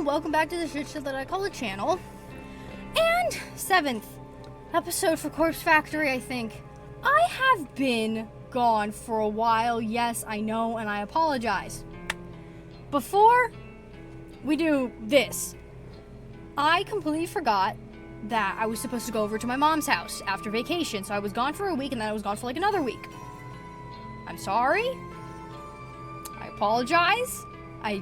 welcome back to the shit show that I call a channel. And 7th episode for Corpse Factory, I think. I have been gone for a while, yes, I know, and I apologize. Before we do this, I completely forgot that I was supposed to go over to my mom's house after vacation, so I was gone for a week and then I was gone for like another week. I'm sorry. I apologize. I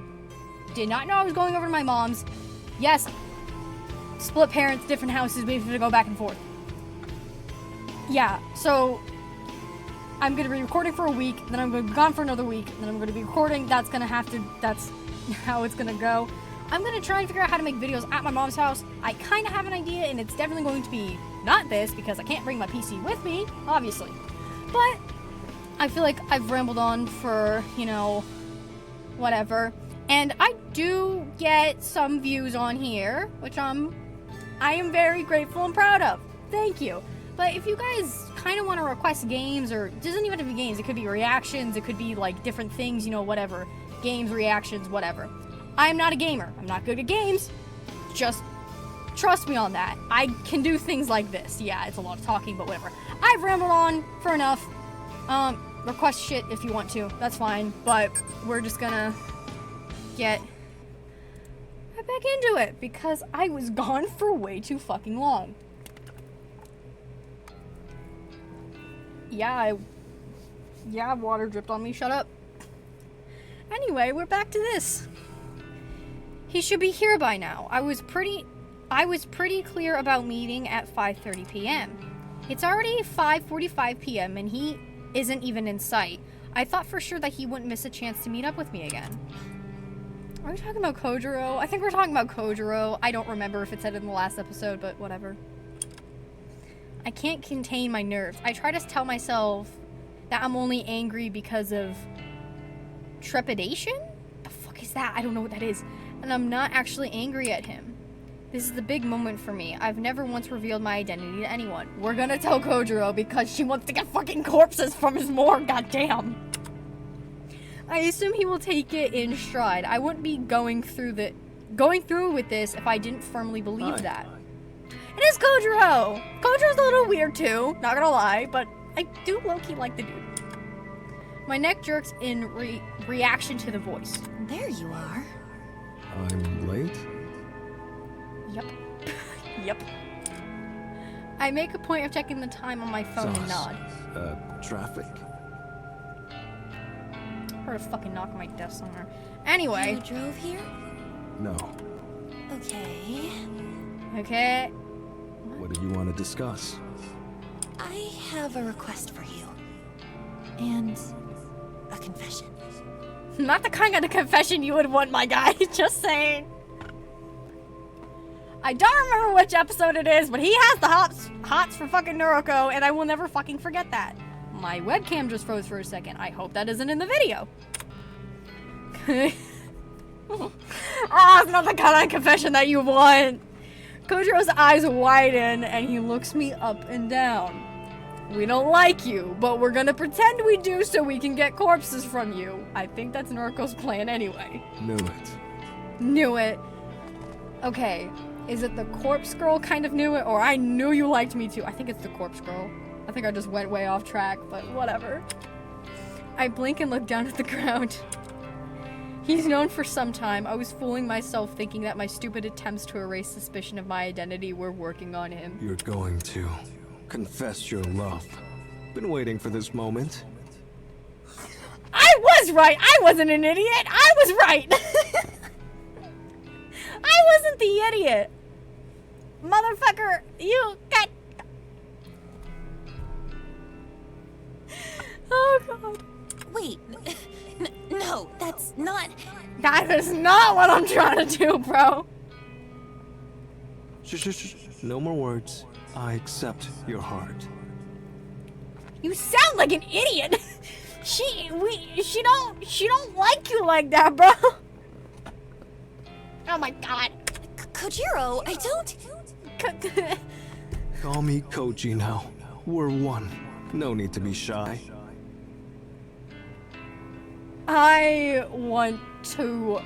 did not know I was going over to my mom's. Yes, split parents, different houses, we have to go back and forth. Yeah, so I'm going to be recording for a week, then I'm going to be gone for another week, then I'm going to be recording. That's how it's going to go. I'm going to try and figure out how to make videos at my mom's house. I kind of have an idea, and it's definitely going to be not this, because I can't bring my PC with me, obviously. But I feel like I've rambled on for, whatever. And I do get some views on here, which I am very grateful and proud of. Thank you. But if you guys kind of want to request games, or it doesn't even have to be games, it could be reactions, it could be like different things, whatever. Games, reactions, whatever. I'm not a gamer. I'm not good at games. Just trust me on that. I can do things like this. Yeah, it's a lot of talking, but whatever. I've rambled on for enough. Request shit if you want to. That's fine. But we're just gonna get right back into it because I was gone for way too fucking long. Yeah, water dripped on me. Shut up. Anyway, we're back to this. He should be here by now. I was pretty clear about meeting at 5:30 p.m. It's already 5:45 p.m. and he isn't even in sight. I thought for sure that he wouldn't miss a chance to meet up with me again. Are we talking about Kojiro? I think we're talking about Kojiro. I don't remember if it said it in the last episode, but whatever. I can't contain my nerves. I try to tell myself that I'm only angry because of trepidation? The fuck is that? I don't know what that is. And I'm not actually angry at him. This is the big moment for me. I've never once revealed my identity to anyone. We're gonna tell Kojiro because she wants to get fucking corpses from his morgue, goddamn. I assume he will take it in stride. I wouldn't be going through with this if I didn't firmly believe that. It is Kojiro! Kojiro's a little weird too, not gonna lie, but I do low-key like the dude. My neck jerks in reaction to the voice. There you are. I'm late? Yep. Yep. I make a point of checking the time on my phone and nod. Traffic? Heard a fucking knock on my desk somewhere. Anyway. You drove here? No. Okay. Okay. What do you want to discuss? I have a request for you. And a confession. Not the kind of confession you would want, my guy. Just saying. I don't remember which episode it is, but he has the hots for fucking Noriko, and I will never fucking forget that. My webcam just froze for a second. I hope that isn't in the video. Oh, it's not the kind of confession that you want. Kojiro's eyes widen, and he looks me up and down. We don't like you, but we're gonna pretend we do so we can get corpses from you. I think that's Noriko's plan anyway. Knew it. Okay, is it the corpse girl kind of knew it, or I knew you liked me too? I think it's the corpse girl. I think I just went way off track, but whatever. I blink and look down at the ground. He's known for some time. I was fooling myself thinking that my stupid attempts to erase suspicion of my identity were working on him. You're going to confess your love. Been waiting for this moment. I was right! I wasn't an idiot! I was right! I wasn't the idiot! Motherfucker, you got... Oh god. Wait. No, that's not... That is not what I'm trying to do, bro. Shh. No more words. I accept your heart. You sound like an idiot. She don't like you like that, bro. Oh my god. Kojiro, I don't... Call me Koji now. We're one. No need to be shy. I want to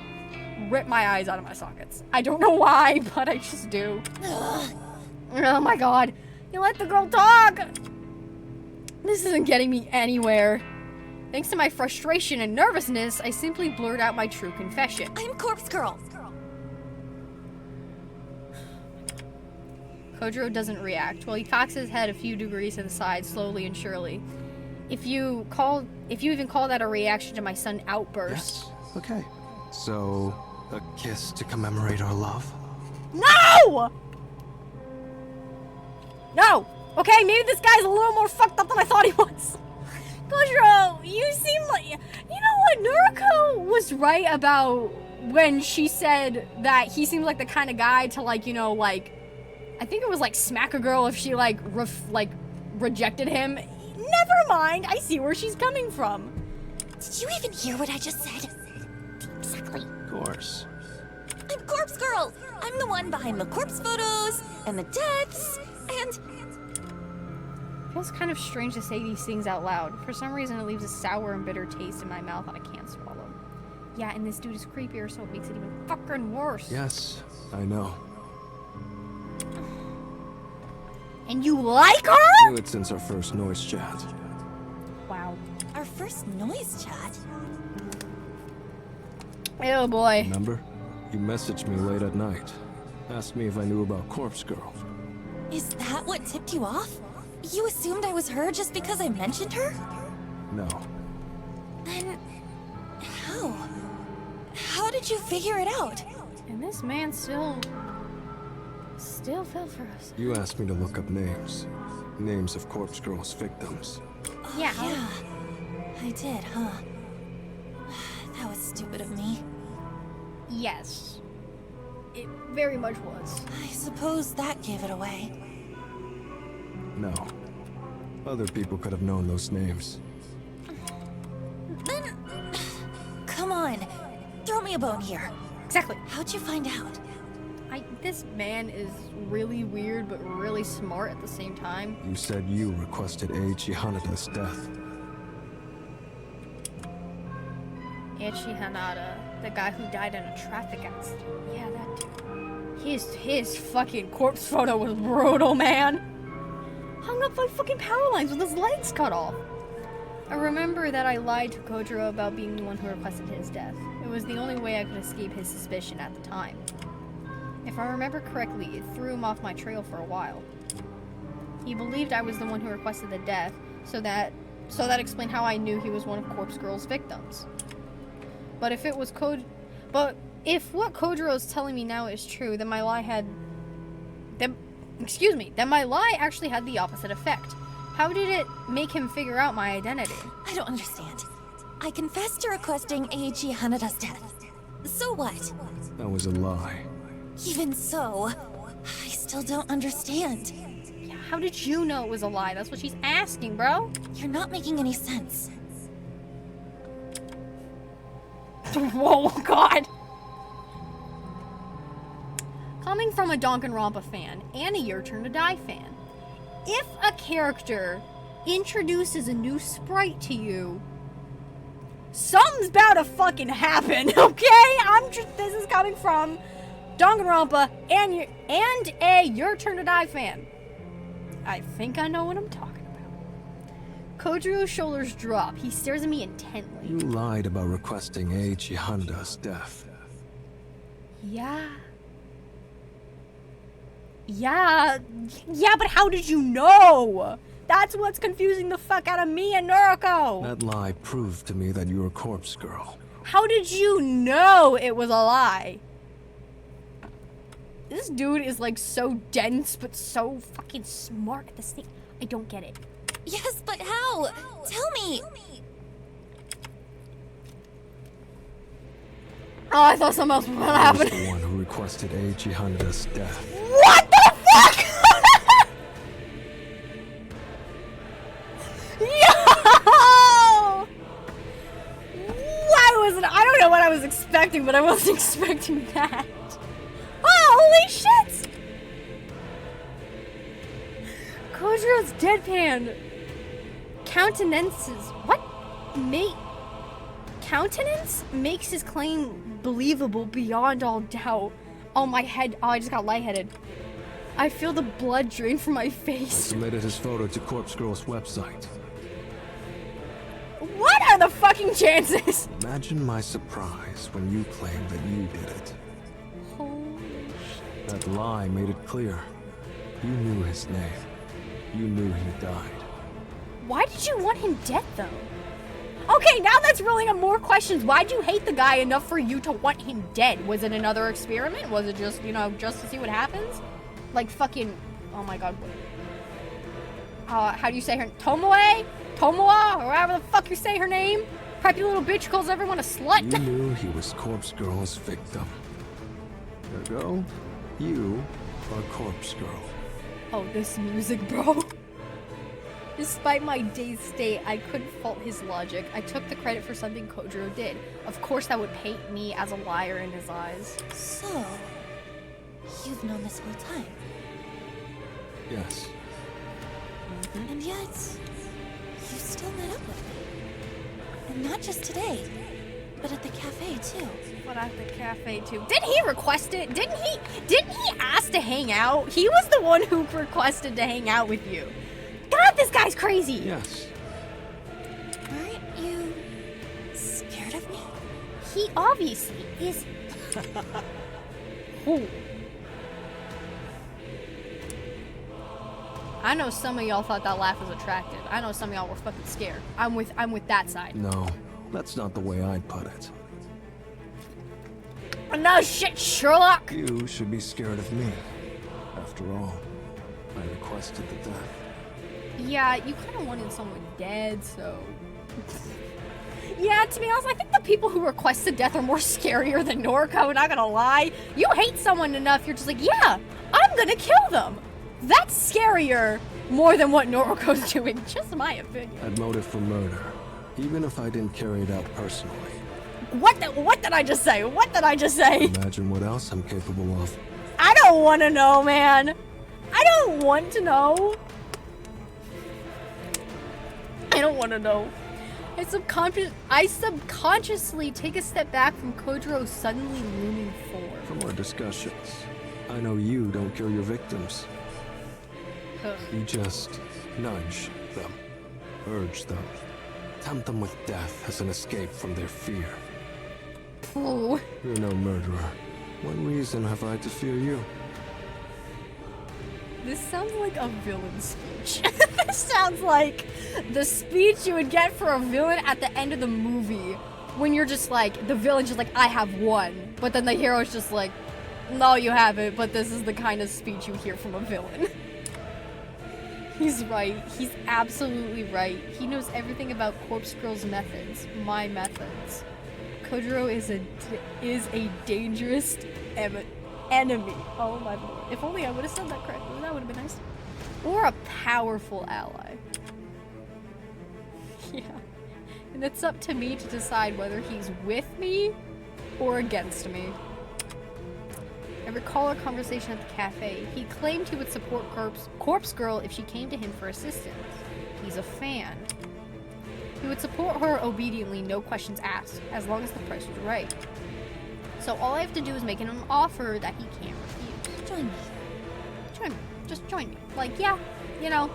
rip my eyes out of my sockets. I don't know why, but I just do. Oh my god. You let the girl talk! This isn't getting me anywhere. Thanks to my frustration and nervousness, I simply blurred out my true confession. I'm Corpse Girl. Kojiro doesn't react. Well, he cocks his head a few degrees to the side, slowly and surely. If you even call that a reaction to my sudden outburst. Yes. Okay. So, a kiss to commemorate our love? No! No! Okay, maybe this guy's a little more fucked up than I thought he was. Kojiro, you seem like... You know what? Noriko was right about when she said that he seems like the kind of guy to, like, you know, like... I think it was, like, smack a girl if she, like, rejected him. Never mind. I see where she's coming from. Did you even hear what I just said? Exactly. Of course. I'm Corpse Girl. I'm the one behind the corpse photos and the deaths and... Feels kind of strange to say these things out loud. For some reason, it leaves a sour and bitter taste in my mouth that I can't swallow. Yeah, and this dude is creepier, so it makes it even fucking worse. Yes, I know. And you like her? Knew it since our first noise chat. Wow. Our first noise chat? Oh boy. Remember? You messaged me late at night. Asked me if I knew about Corpse Girl. Is that what tipped you off? You assumed I was her just because I mentioned her? No. Then... how? How did you figure it out? And this man still fell for us. You asked me to look up names. Names of Corpse Girl's victims. Yeah. Yeah. I did, huh? That was stupid of me. Yes. It very much was. I suppose that gave it away. No. Other people could have known those names. Then... come on. Throw me a bone here. Exactly. How'd you find out? This man is really weird but really smart at the same time. You said you requested Eiichi Hanada's death. Eiichi Hanada, the guy who died in a traffic accident. Yeah, that dude. His fucking corpse photo was brutal, man. Hung up by fucking power lines with his legs cut off. I remember that I lied to Kojiro about being the one who requested his death. It was the only way I could escape his suspicion at the time. If I remember correctly, it threw him off my trail for a while. He believed I was the one who requested the death, so that explained how I knew he was one of Corpse Girl's victims. But if what Kojiro is telling me now is true, then my lie actually had the opposite effect. How did it make him figure out my identity? I don't understand. I confessed to requesting Eiichi Hanada's death. So what? That was a lie. Even so, I still don't understand. Yeah, how did you know it was a lie? That's what she's asking, bro. You're not making any sense. Whoa, God. Coming from a Danganronpa fan and a Your Turn to Die fan, if a character introduces a new sprite to you, something's about to fucking happen, okay? This is coming from Danganronpa and a Your Turn to Die fan. I think I know what I'm talking about. Kojiro's shoulders drop. He stares at me intently. You lied about requesting Eiichi Hanada's death. Yeah, but how did you know? That's what's confusing the fuck out of me and Noriko. That lie proved to me that you were Corpse Girl. How did you know it was a lie? This dude is like so dense but so fucking smart at the same. I don't get it. Yes, but how? Tell me! Oh, I thought something else was gonna happen. I was the one who requested Eiichi Hanada's death. What the fuck? Yo! I don't know what I was expecting, but I wasn't expecting that. Oh, holy shit! Kojiro's deadpan countenances. What? countenance makes his claim believable beyond all doubt. Oh, my head. Oh, I just got lightheaded. I feel the blood drain from my face. Submitted his photo to Corpse Girl's website. What are the fucking chances? Imagine my surprise when you claimed that you did it. Holy shit. That lie made it clear. You knew his name. You knew he died. Why did you want him dead, though? Okay, now that's rolling up more questions. Why'd you hate the guy enough for you to want him dead? Was it another experiment? Was it just, you know, just to see what happens? Like fucking, oh my god. How do you say her? Tomoe? Tomoa? Or however the fuck you say her name? Preppy little bitch calls everyone a slut. You knew he was Corpse Girl's victim. Ergo, you are Corpse Girl. Oh, this music, bro. Despite my dazed state, I couldn't fault his logic. I took the credit for something Kojiro did. Of course that would paint me as a liar in his eyes. So, you've known this whole time. Yes. And yet, you still met up with me. And not just today, but at the cafe too. But at the cafe too. Didn't he request it? Didn't he ask to hang out? He was the one who requested to hang out with you. God, this guy's crazy. Yes. Aren't you scared of me? He obviously is. Ooh. I know some of y'all thought that laugh was attractive. I know some of y'all were fucking scared. I'm with that side. No, that's not the way I'd put it. No shit, Sherlock. You should be scared of me. After all, I requested the death. Yeah, you kind of wanted someone dead, so... Yeah, to be honest, I think the people who requested death are more scarier than Noriko, not gonna lie. You hate someone enough, you're just like, yeah, I'm gonna kill them. That's scarier more than what Noriko's doing, just my opinion. I'd motive for murder, even if I didn't carry it out personally. What did I just say? What did I just say? Imagine what else I'm capable of. I don't want to know, man. I don't want to know. I don't want to know. I subconsciously take a step back from Kojiro's suddenly looming form. From our discussions, I know you don't kill your victims. Ugh. You just nudge them, urge them, tempt them with death as an escape from their fear. Ooh. You're no murderer. What reason have I to fear you? This sounds like a villain speech. This sounds like the speech you would get for a villain at the end of the movie. When you're just like, the villain's just like, I have won. But then the hero's just like, no, you haven't. But this is the kind of speech you hear from a villain. He's right. He's absolutely right. He knows everything about Corpse Girl's methods. My methods. Kojiro is a dangerous enemy. Oh my lord. If only I would have said that correctly. That would have been nice. Or a powerful ally. Yeah. And it's up to me to decide whether he's with me or against me. I recall our conversation at the cafe. He claimed he would support Corpse Girl if she came to him for assistance. He's a fan. He would support her obediently, no questions asked, as long as the price was right. So all I have to do is make him an offer that he can't refuse. Join me. Join me. Just join me. Like, yeah, you know,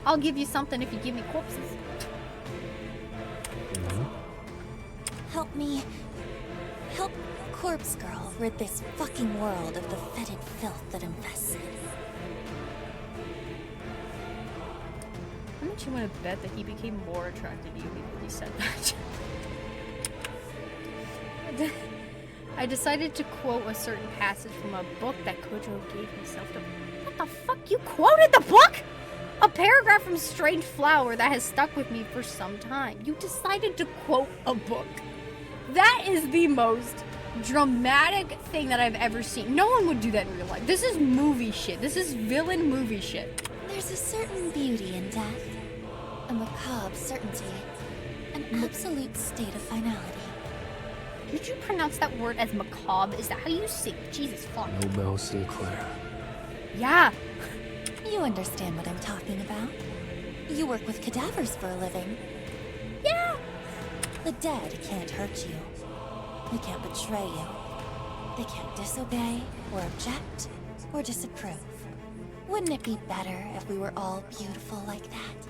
I'll give you something if you give me corpses. Help me. Help Corpse Girl rid this fucking world of the fetid filth that infests it. How much you want to bet that he became more attracted to you before he said that? I decided to quote a certain passage from a book that Kojiro gave himself to... What the fuck? You quoted the book?! A paragraph from Strange Flower that has stuck with me for some time. You decided to quote a book. That is the most dramatic thing that I've ever seen. No one would do that in real life. This is movie shit. This is villain movie shit. There's a certain beauty in death. A macabre certainty. An absolute state of finality. Did you pronounce that word as macabre? Is that how you say it? Jesus fuck. Nobel Sinclair. Yeah. You understand what I'm talking about. You work with cadavers for a living. Yeah. The dead can't hurt you. They can't betray you. They can't disobey, or object, or disapprove. Wouldn't it be better if we were all beautiful like that?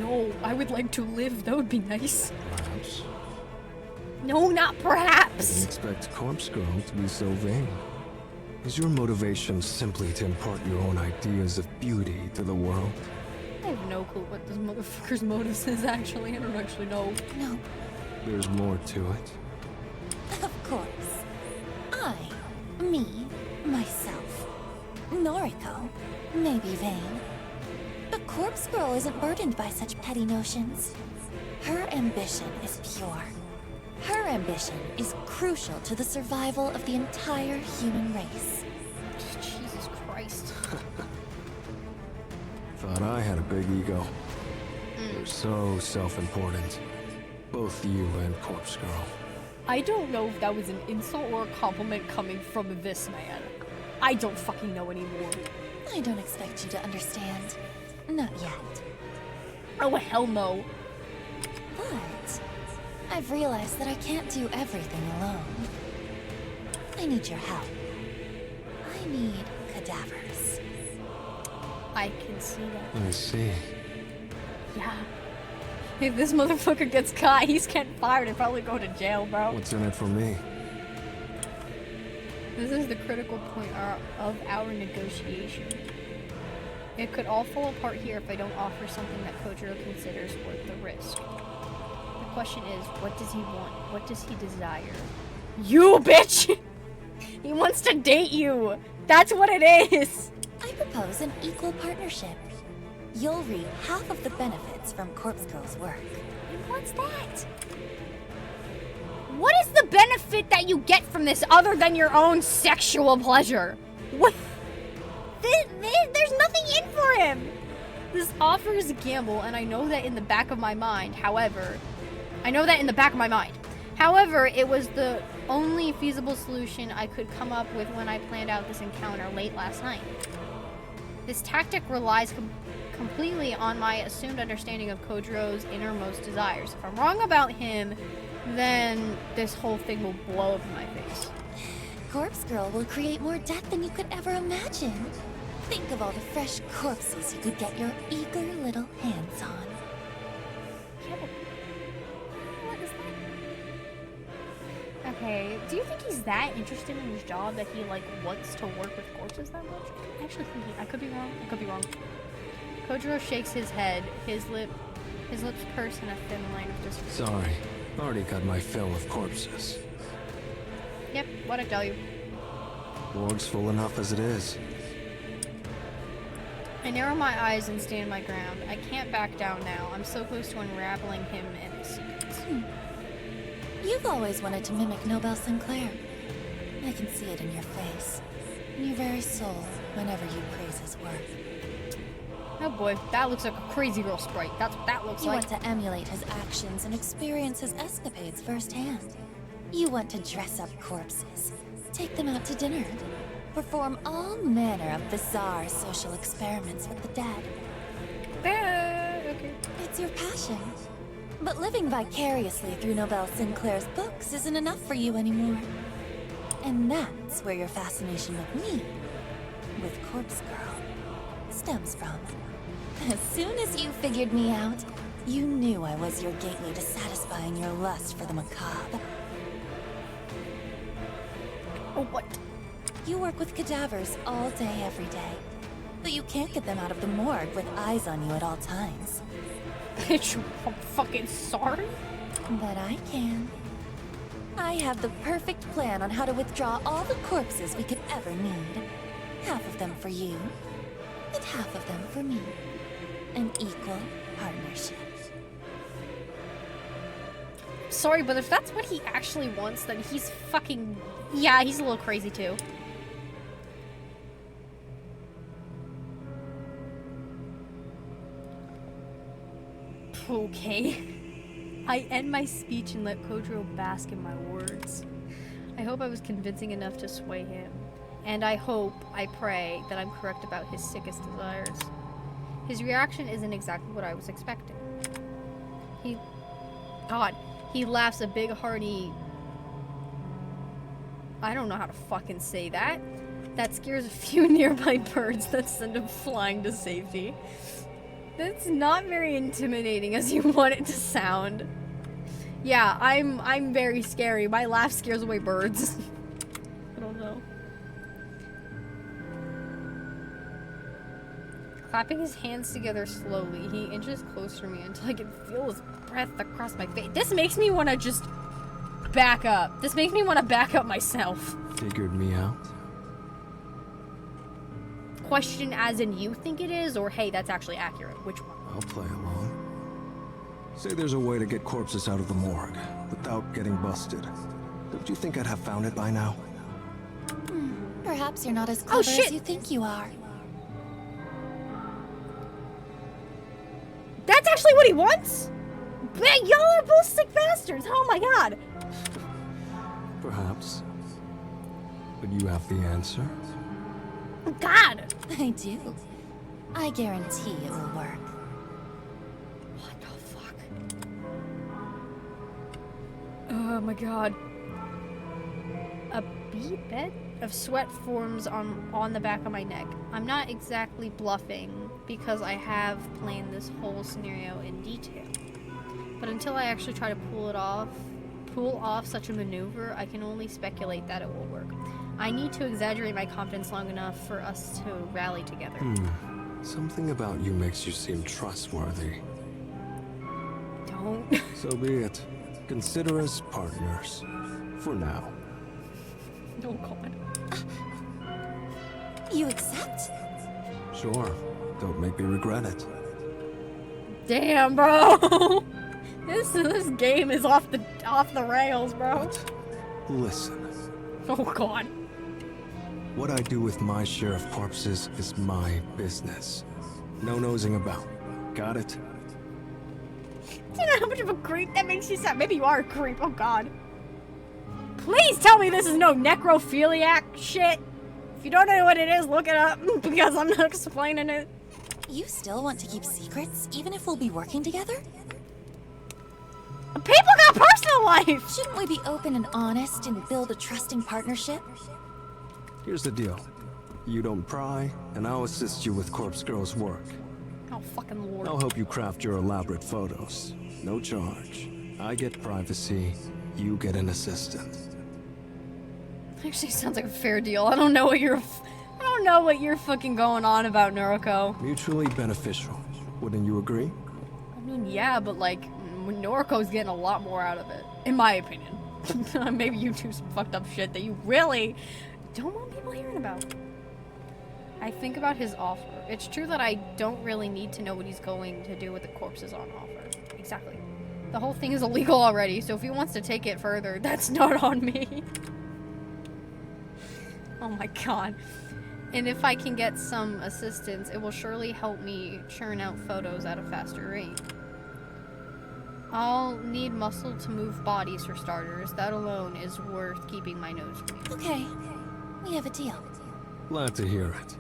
No, I would like to live. That would be nice. Perhaps. No, not I perhaps. didn't expect Corpse Girl to be so vain. Is your motivation simply to impart your own ideas of beauty to the world? I have no clue what this motherfucker's motives is, actually. I don't actually know. No, There's more to it. of course. Me, myself, Noriko, may be vain. But Corpse Girl isn't burdened by such petty notions. Her ambition is pure. Her ambition is crucial to the survival of the entire human race. Jesus Christ. Thought I had a big ego. You're so self-important. Both you and Corpse Girl. I don't know if that was an insult or a compliment coming from this man. I don't fucking know anymore. I don't expect you to understand. Not yet. Oh, hell no. But I've realized that I can't do everything alone. I need your help. I need cadavers. I can see that. I see. Yeah. If this motherfucker gets caught, he's getting fired and probably go to jail, bro. What's in it for me? This is the critical point of our negotiation. It could all fall apart here if I don't offer something that Kojiro considers worth the risk. The question is, what does he want? What does he desire? You, bitch! He wants to date you! That's what it is! I propose an equal partnership. You'll reap half of the benefits from Corpse Girl's work. And what's that? What is the benefit that you get from this other than your own sexual pleasure? What? There's nothing in for him! This offer is a gamble, and I know that in the back of my mind, however, it was the only feasible solution I could come up with when I planned out this encounter late last night. This tactic relies completely on my assumed understanding of Kojiro's innermost desires. If I'm wrong about him, then this whole thing will blow up in my face. Corpse Girl will create more death than you could ever imagine. Think of all the fresh corpses you could get your eager little hands on. Yeah, but what is that? Okay, do you think he's that interested in his job that he, like, wants to work with corpses that much? I actually think I could be wrong. Kojiro shakes his head, his lips purse in a thin line of disapproval. Sorry. Already got my fill of corpses. Yep, what'd I tell you? Morgue's full enough as it is. I narrow my eyes and stand my ground. I can't back down now. I'm so close to unraveling him and his secrets. You've always wanted to mimic Nobel Sinclair. I can see it in your face, in your very soul, whenever you praise his work. Oh boy, that looks like a crazy girl sprite. That's what that looks You like. want to emulate his actions and experience his escapades firsthand. You want to dress up corpses, take them out to dinner, perform all manner of bizarre social experiments with the dead. Okay. It's your passion. But living vicariously through Nobel Sinclair's books isn't enough for you anymore. And that's where your fascination with me, with Corpse Girl, stems from. As soon as you figured me out, you knew I was your gateway to satisfying your lust for the macabre. Oh, what? You work with cadavers all day, every day. But you can't get them out of the morgue with eyes on you at all times. Bitch, I'm fucking sorry? But I can. I have the perfect plan on how to withdraw all the corpses we could ever need. Half of them for you, and half of them for me. An equal partnership. Sorry, but if that's what he actually wants, then he's fucking... Yeah, he's a little crazy too. Okay. I end my speech and let Kojiro bask in my words. I hope I was convincing enough to sway him. And I pray, that I'm correct about his sickest desires. His reaction isn't exactly what I was expecting. He He laughs a big hearty... I don't know how to fucking say that. That scares a few nearby birds that send him flying to safety. That's not very intimidating as you want it to sound. Yeah, I'm very scary. My laugh scares away birds. I don't know. Clapping his hands together slowly, he inches closer to me until I can feel his breath across my face. This makes me want to just back up. This makes me want to back up myself. Figured me out? Question as in you think it is, or hey, that's actually accurate. Which one? I'll play along. Say there's a way to get corpses out of the morgue without getting busted. Don't you think I'd have found it by now? Perhaps you're not as clever shit. as you think you are. That's actually what he wants? Man, y'all are both sick bastards. Oh my god. Perhaps. But you have the answer? God. I do. I guarantee it will work. What the fuck? Oh my god. A bed of sweat forms on the back of my neck. I'm not exactly bluffing because I have planned this whole scenario in detail. But until I actually try to pull off such a maneuver, I can only speculate that it will work. I need to exaggerate my confidence long enough for us to rally together. Something about you makes you seem trustworthy. Don't. So be it. Consider us partners. For now. Oh god. You accept? Sure. Don't make me regret it. Damn, bro. This game is off the rails, bro. But listen. Oh god. What I do with my share of corpses is my business. No nosing about. Got it? Do you know how much of a creep that makes you sound? Maybe you are a creep. Oh god. Please tell me this is no necrophiliac shit. If you don't know what it is, look it up because I'm not explaining it. You still want to keep secrets, even if we'll be working together? People got personal life. Shouldn't we be open and honest and build a trusting partnership? Here's the deal. You don't pry, and I'll assist you with Corpse Girl's work. Oh fucking lord. I'll help you craft your elaborate photos. No charge. I get privacy, you get an assistant. Actually sounds like a fair deal. I don't know what you're fucking going on about, Noriko. Mutually beneficial. Wouldn't you agree? I mean, yeah, but like Noriko's getting a lot more out of it, in my opinion. Maybe you do some fucked up shit that you really don't want people hearing about. I think about his offer. It's true that I don't really need to know what he's going to do with the corpses on offer. Exactly. The whole thing is illegal already, so if he wants to take it further, that's not on me. Oh my god. And if I can get some assistance, it will surely help me churn out photos at a faster rate. I'll need muscle to move bodies for starters. That alone is worth keeping my nose clean. Okay, we have a deal. Glad to hear it.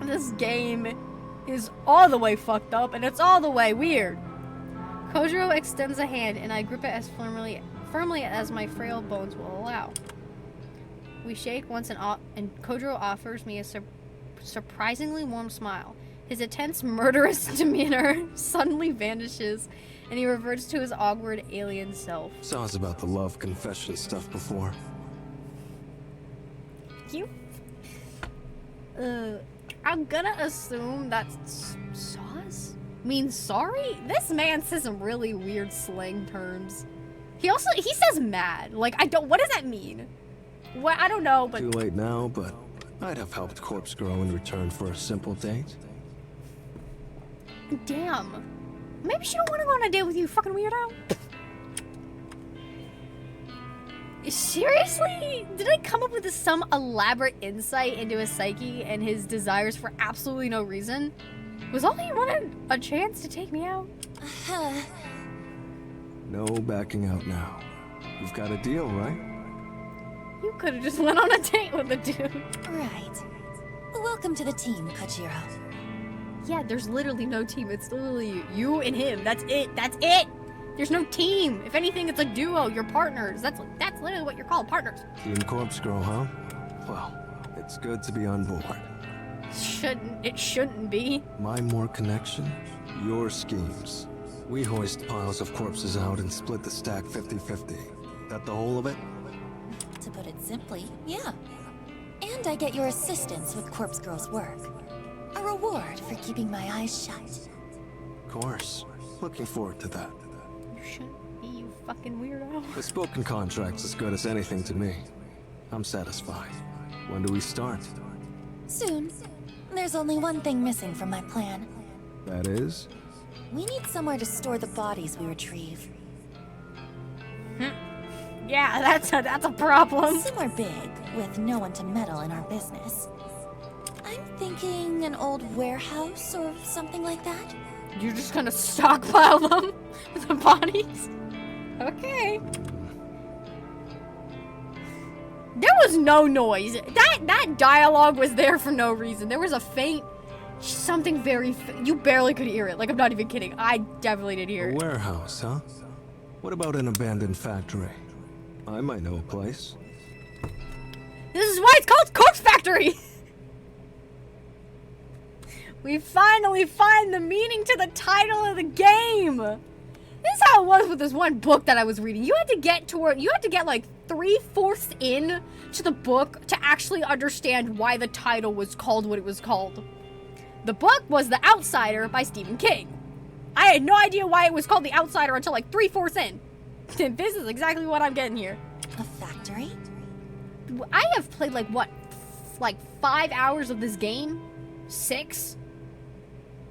This game is all the way fucked up and it's all the way weird. Kojiro extends a hand and I grip it as firmly as my frail bones will allow. We shake once and Kojiro offers me a surprisingly warm smile. His intense, murderous demeanor suddenly vanishes, and he reverts to his awkward alien self. Saw us about the love confession stuff before. You? I'm gonna assume that's sauce? Means sorry? This man says some really weird slang terms. He says mad. Like, what does that mean? What? I don't know, but... Too late now, but I'd have helped Corpse Girl in return for a simple date. Damn. Maybe she don't want to go on a date with you, fucking weirdo. Seriously? Did I come up with some elaborate insight into his psyche and his desires for absolutely no reason? Was all he wanted a chance to take me out? No backing out now. You've got a deal, right? You could have just went on a date with the dude. Right. Welcome to the team, Kojiro. Yeah, there's literally no team. It's literally you and him. That's it. That's it. There's no team. If anything, it's a duo. You're partners. That's literally what you're called, partners. Team Corpse Girl, huh? Well, it's good to be on board. It shouldn't be. My more connection, your schemes. We hoist piles of corpses out and split the stack 50-50. That the whole of it? To put it simply, yeah. And I get your assistance with Corpse Girl's work. A reward for keeping my eyes shut. Of course. Looking forward to that. You shouldn't be, you fucking weirdo. The spoken contract's as good as anything to me. I'm satisfied. When do we start? Soon. There's only one thing missing from my plan. That is? We need somewhere to store the bodies we retrieve. Yeah, that's a problem. Somewhere big, with no one to meddle in our business. I'm thinking an old warehouse or something like that. You're just gonna stockpile them? The bodies? Okay. There was no noise. That dialogue was there for no reason. There was a faint... something very... you barely could hear it. Like, I'm not even kidding. I definitely did hear A it. warehouse, huh? What about an abandoned factory? I might know a place. This is why it's called Corpse Factory! We finally find the meaning to the title of the game! This is how it was with this one book that I was reading. You had to get like 3/4 in to the book to actually understand why the title was called what it was called. The book was The Outsider by Stephen King. I had no idea why it was called The Outsider until like 3/4 in. And this is exactly what I'm getting here. A factory? I have played like 5 hours of this game? 6?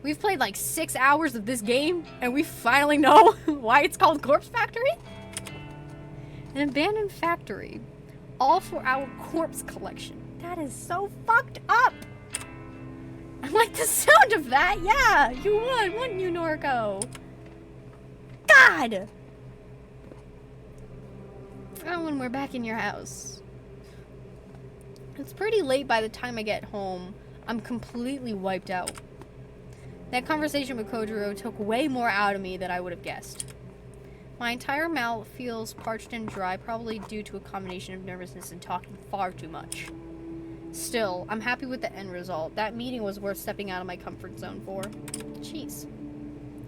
We've played like 6 hours of this game, and we finally know why it's called Corpse Factory? An abandoned factory. All for our corpse collection. That is so fucked up! I like the sound of that, yeah! You would, wouldn't you, Norco? God! Oh, when we're back in your house. It's pretty late by the time I get home. I'm completely wiped out. That conversation with Kojiro took way more out of me than I would have guessed. My entire mouth feels parched and dry, probably due to a combination of nervousness and talking far too much. Still, I'm happy with the end result. That meeting was worth stepping out of my comfort zone for. Jeez.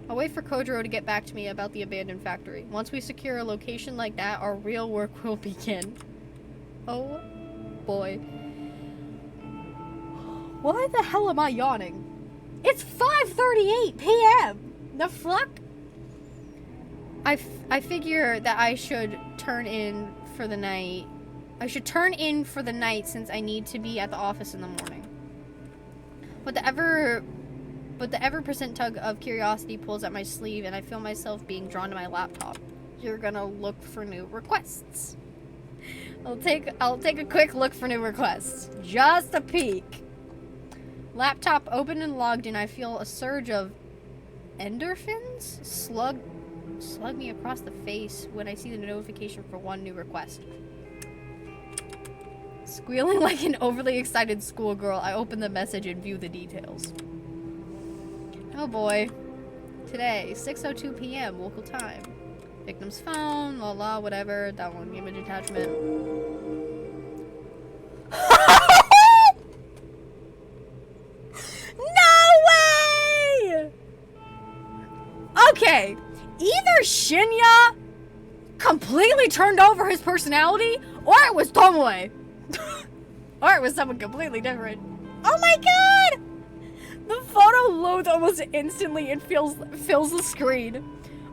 I'll wait for Kojiro to get back to me about the abandoned factory. Once we secure a location like that, our real work will begin. Oh boy. Why the hell am I yawning? It's 5:38 p.m. The fuck? I figure that I should turn in for the night. I should turn in for the night since I need to be at the office in the morning. But the ever-present tug of curiosity pulls at my sleeve and I feel myself being drawn to my laptop. You're gonna look for new requests. I'll take a quick look for new requests. Just a peek. Laptop open and logged in. I feel a surge of endorphins slug me across the face when I see the notification for one new request. Squealing like an overly excited schoolgirl, I open the message and view the details. Oh boy. Today, 6:02 p.m. local time. Victim's phone, whatever. Download image attachment. No way! Okay, either Shinya completely turned over his personality, or it was Tomoe. Or it was someone completely different. Oh my god! The photo loads almost instantly and fills the screen.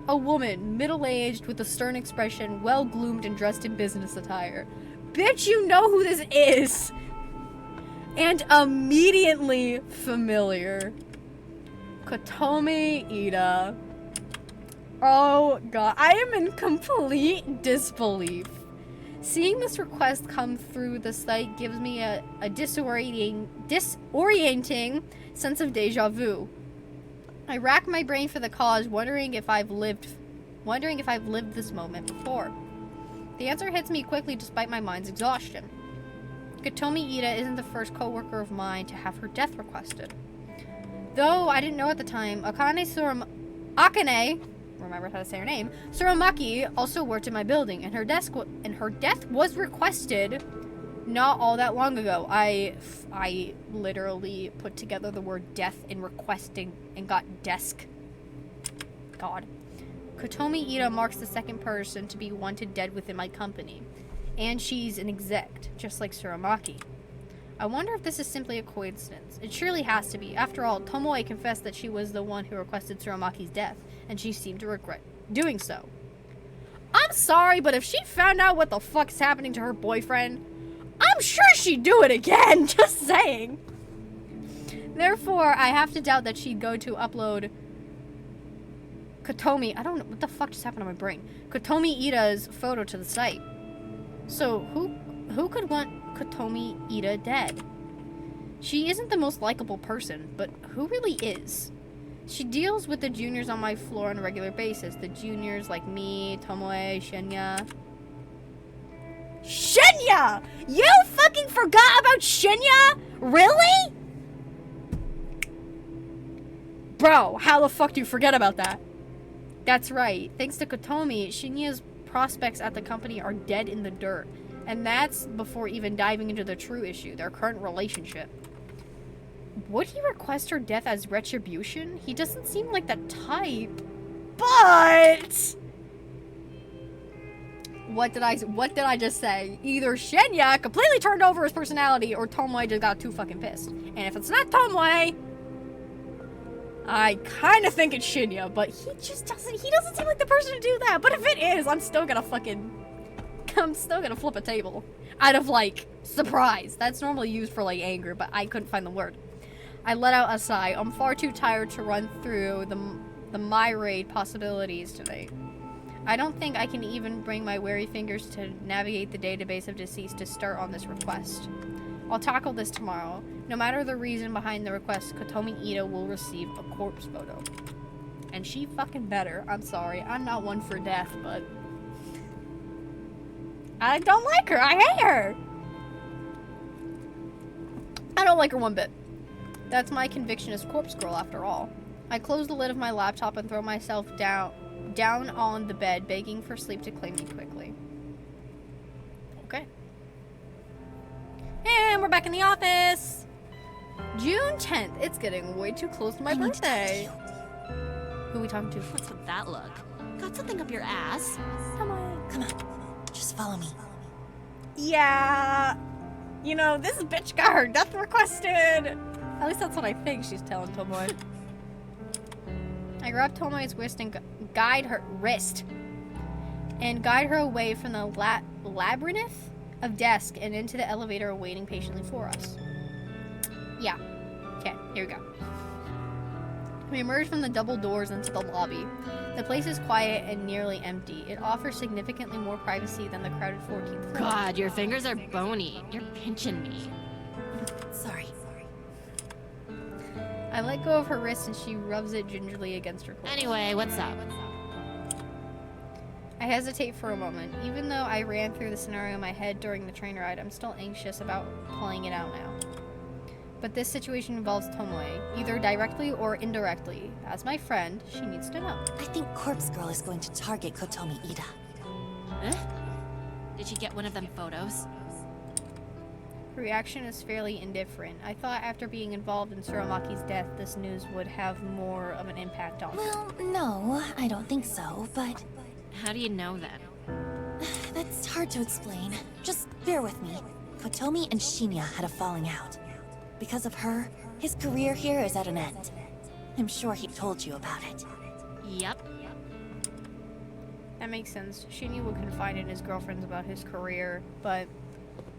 A woman, middle-aged, with a stern expression, well-groomed and dressed in business attire. Bitch, you know who this is! And immediately familiar. Kotomi Ida. Oh god, I am in complete disbelief. Seeing this request come through the site gives me a disorienting sense of deja vu. I rack my brain for the cause, wondering if I've lived this moment before. The answer hits me quickly despite my mind's exhaustion. Kotomi Ida isn't the first coworker of mine to have her death requested. Though I didn't know at the time, Akane, remember how to say her name, Suramaki also worked in my building, and her death was requested not all that long ago. I literally put together the word death in requesting and got desk. God. Kotomi Ida marks the second person to be wanted dead within my company. And she's an exec, just like Suramaki. I wonder if this is simply a coincidence. It surely has to be. After all, Tomoe confessed that she was the one who requested Suramaki's death, and she seemed to regret doing so. I'm sorry, but if she found out what the fuck's happening to her boyfriend, I'm sure she'd do it again, just saying. Therefore, I have to doubt that she'd go to upload Kotomi, I don't know, what the fuck just happened to my brain? Kotomi Ida's photo to the site. So, who could want Kotomi Ida dead? She isn't the most likable person, but who really is? She deals with the juniors on my floor on a regular basis. The juniors like me, Tomoe, Shinya. Shinya! You fucking forgot about Shinya? Really? Bro, how the fuck do you forget about that? That's right. Thanks to Kotomi, Shinya's prospects at the company are dead in the dirt. And that's before even diving into the true issue, their current relationship. Would he request her death as retribution? He doesn't seem like the type. But what did I just say? Either Shinya completely turned over his personality or Tomoe just got too fucking pissed. And if it's not Tomoe, I kind of think it's Shinya, but he doesn't seem like the person to do that. But if it is, I'm still gonna flip a table. Out of, like, surprise. That's normally used for, like, anger, but I couldn't find the word. I let out a sigh. I'm far too tired to run through the myriad possibilities tonight. I don't think I can even bring my weary fingers to navigate the database of deceased to start on this request. I'll tackle this tomorrow. No matter the reason behind the request, Kotomi Ida will receive a corpse photo. And she fucking better. I'm sorry. I'm not one for death, but I don't like her. I hate her. I don't like her one bit. That's my conviction as Corpse Girl, after all. I close the lid of my laptop and throw myself down on the bed, begging for sleep to claim me quickly. Okay. And we're back in the office. June 10th. It's getting way too close to my birthday. Who are we talking to? What's with that look? Got something up your ass? Come on. Come on. Just follow me. Yeah. You know, this bitch got her death requested. At least that's what I think she's telling Tomoe. I grab Tomoe's wrist and guide her away from the labyrinth of desks and into the elevator waiting patiently for us. Yeah. Okay, here we go. We emerge from the double doors into the lobby. The place is quiet and nearly empty. It offers significantly more privacy than the crowded 14th floor. God, your fingers are bony. You're pinching me. Sorry. I let go of her wrist and she rubs it gingerly against her clothes. Anyway, what's up? I hesitate for a moment. Even though I ran through the scenario in my head during the train ride, I'm still anxious about playing it out now. But this situation involves Tomoe, either directly or indirectly. As my friend, she needs to know. I think Corpse Girl is going to target Kotomi Ida. Huh? Did she get one of them photos? Her reaction is fairly indifferent. I thought after being involved in Suramaki's death, this news would have more of an impact on her. Well, no, I don't think so, but How do you know that? that's hard to explain. Just bear with me. Kotomi and Shinya had a falling out. Because of her, his career here is at an end. I'm sure he told you about it. Yep. That makes sense. Shinya would confide in his girlfriends about his career, but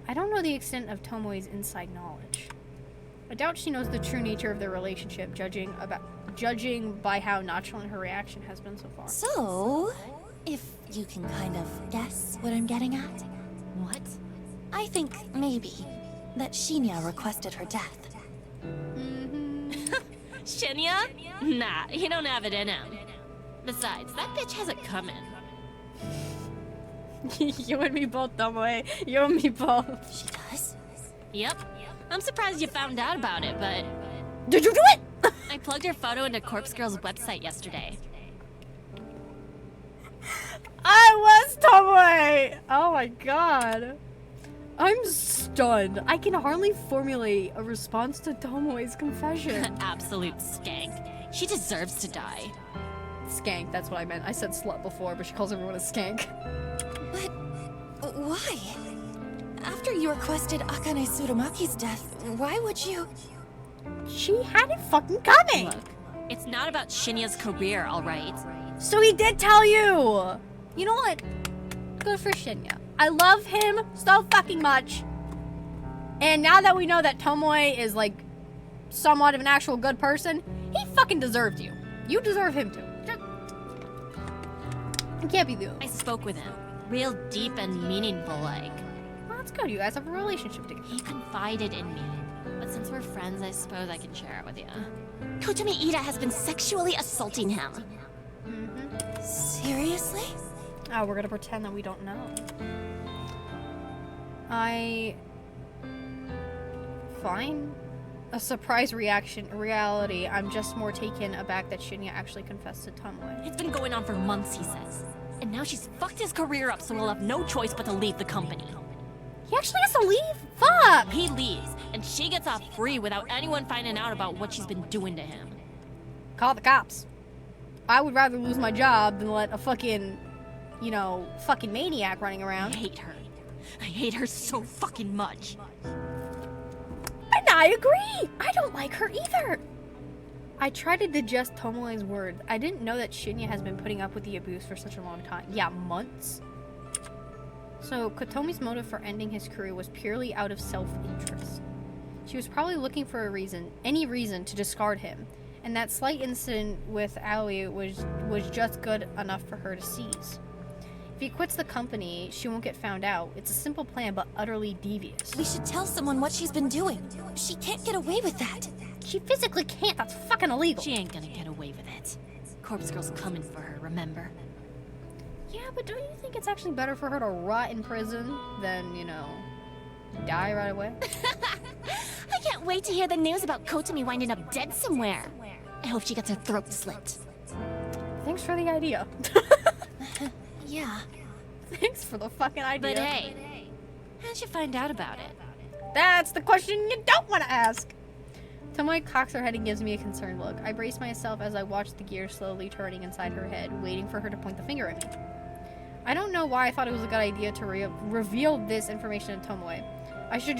I don't know the extent of Tomoe's inside knowledge. I doubt she knows the true nature of their relationship, judging by how nonchalant her reaction has been so far. So, if you can kind of guess what I'm getting at, What? I think maybe that Shinya requested her death. Shinya? Nah, he don't have it in him. Besides, that bitch has it coming. You and me both, Tomoe. You and me both. She does? Yep. I'm surprised you found out about it, but Did you do it? I plugged her photo into Corpse Girl's website yesterday. I was Tomoe! Oh my god. I'm stunned. I can hardly formulate a response to Tomoe's confession. Absolute skank. She deserves to die. Skank, that's what I meant. I said slut before, but she calls everyone a skank. But why? After you requested Akane Tsurumaki's death, why would you? She had it fucking coming! Look, it's not about Shinya's career, alright? So he did tell you! You know what? Good for Shinya. I love him so fucking much. And now that we know that Tomoe is like somewhat of an actual good person, he fucking deserved you. You deserve him too. It can't be you. I spoke with him. Real deep and meaningful, like. Well, that's good. You guys have a relationship together. He confided in me. But since we're friends, I suppose I can share it with you. Kotomi Ida has been sexually assaulting him. Seriously? Oh, we're gonna pretend that we don't know. Fine. A surprise reality. I'm just more taken aback that Shinya actually confessed to Tomoe. It's been going on for months, he says. And now she's fucked his career up, so he'll have no choice but to leave the company. He actually has to leave? Fuck! He leaves, and she gets off free without anyone finding out about what she's been doing to him. Call the cops. I would rather lose my job than let a fucking, fucking maniac running I around. hate her. I hate her so fucking much. And I agree! I don't like her either! I tried to digest Tomoe's words. I didn't know that Shinya has been putting up with the abuse for such a long time. Yeah, months. So, Kotomi's motive for ending his career was purely out of self-interest. She was probably looking for any reason to discard him, and that slight incident with Aoi was just good enough for her to seize. If he quits the company, she won't get found out. It's a simple plan, but utterly devious. We should tell someone what she's been doing. She can't get away with that. She physically can't. That's fucking illegal. She ain't gonna get away with it. Corpse Girl's coming for her, remember? Yeah, but don't you think it's actually better for her to rot in prison than, die right away? I can't wait to hear the news about Kotomi winding up dead somewhere. I hope she gets her throat slit. Thanks for the idea. Yeah. Thanks for the fucking idea. But hey, how'd you find out about it? That's the question you don't want to ask. Tomoe cocks her head and gives me a concerned look. I brace myself as I watch the gears slowly turning inside her head, waiting for her to point the finger at me. I don't know why I thought it was a good idea to reveal this information to Tomoe. I should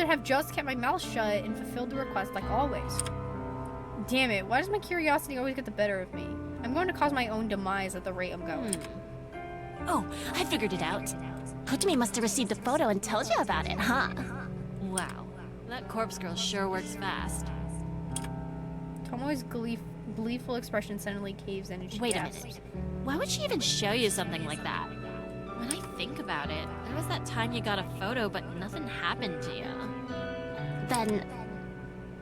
have just kept my mouth shut and fulfilled the request like always. Damn it, why does my curiosity always get the better of me? I'm going to cause my own demise at the rate I'm going. Oh, I figured it out. Kotomi must have received the photo and told you about it, huh? Wow, that Corpse Girl sure works fast. Tomoe's gleeful expression suddenly caves in and she Wait a gasps. minute. Why would she even show you something like that? When I think about it, there was that time you got a photo, but nothing happened to you. Then,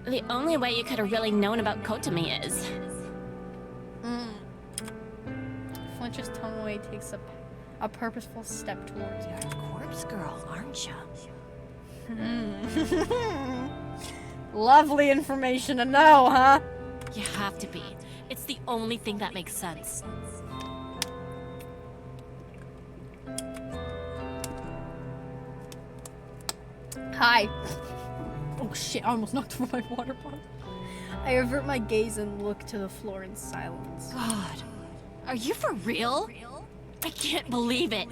the only way you could have really known about Kotomi is... Flinches. Tomoe takes a purposeful step towards me. You're a Corpse Girl, aren't you? Lovely information to know, huh? You have to be. It's the only thing that makes sense. Hi. Oh shit, I almost knocked over my water bottle. I avert my gaze and look to the floor in silence. God, are you for real? I can't believe it.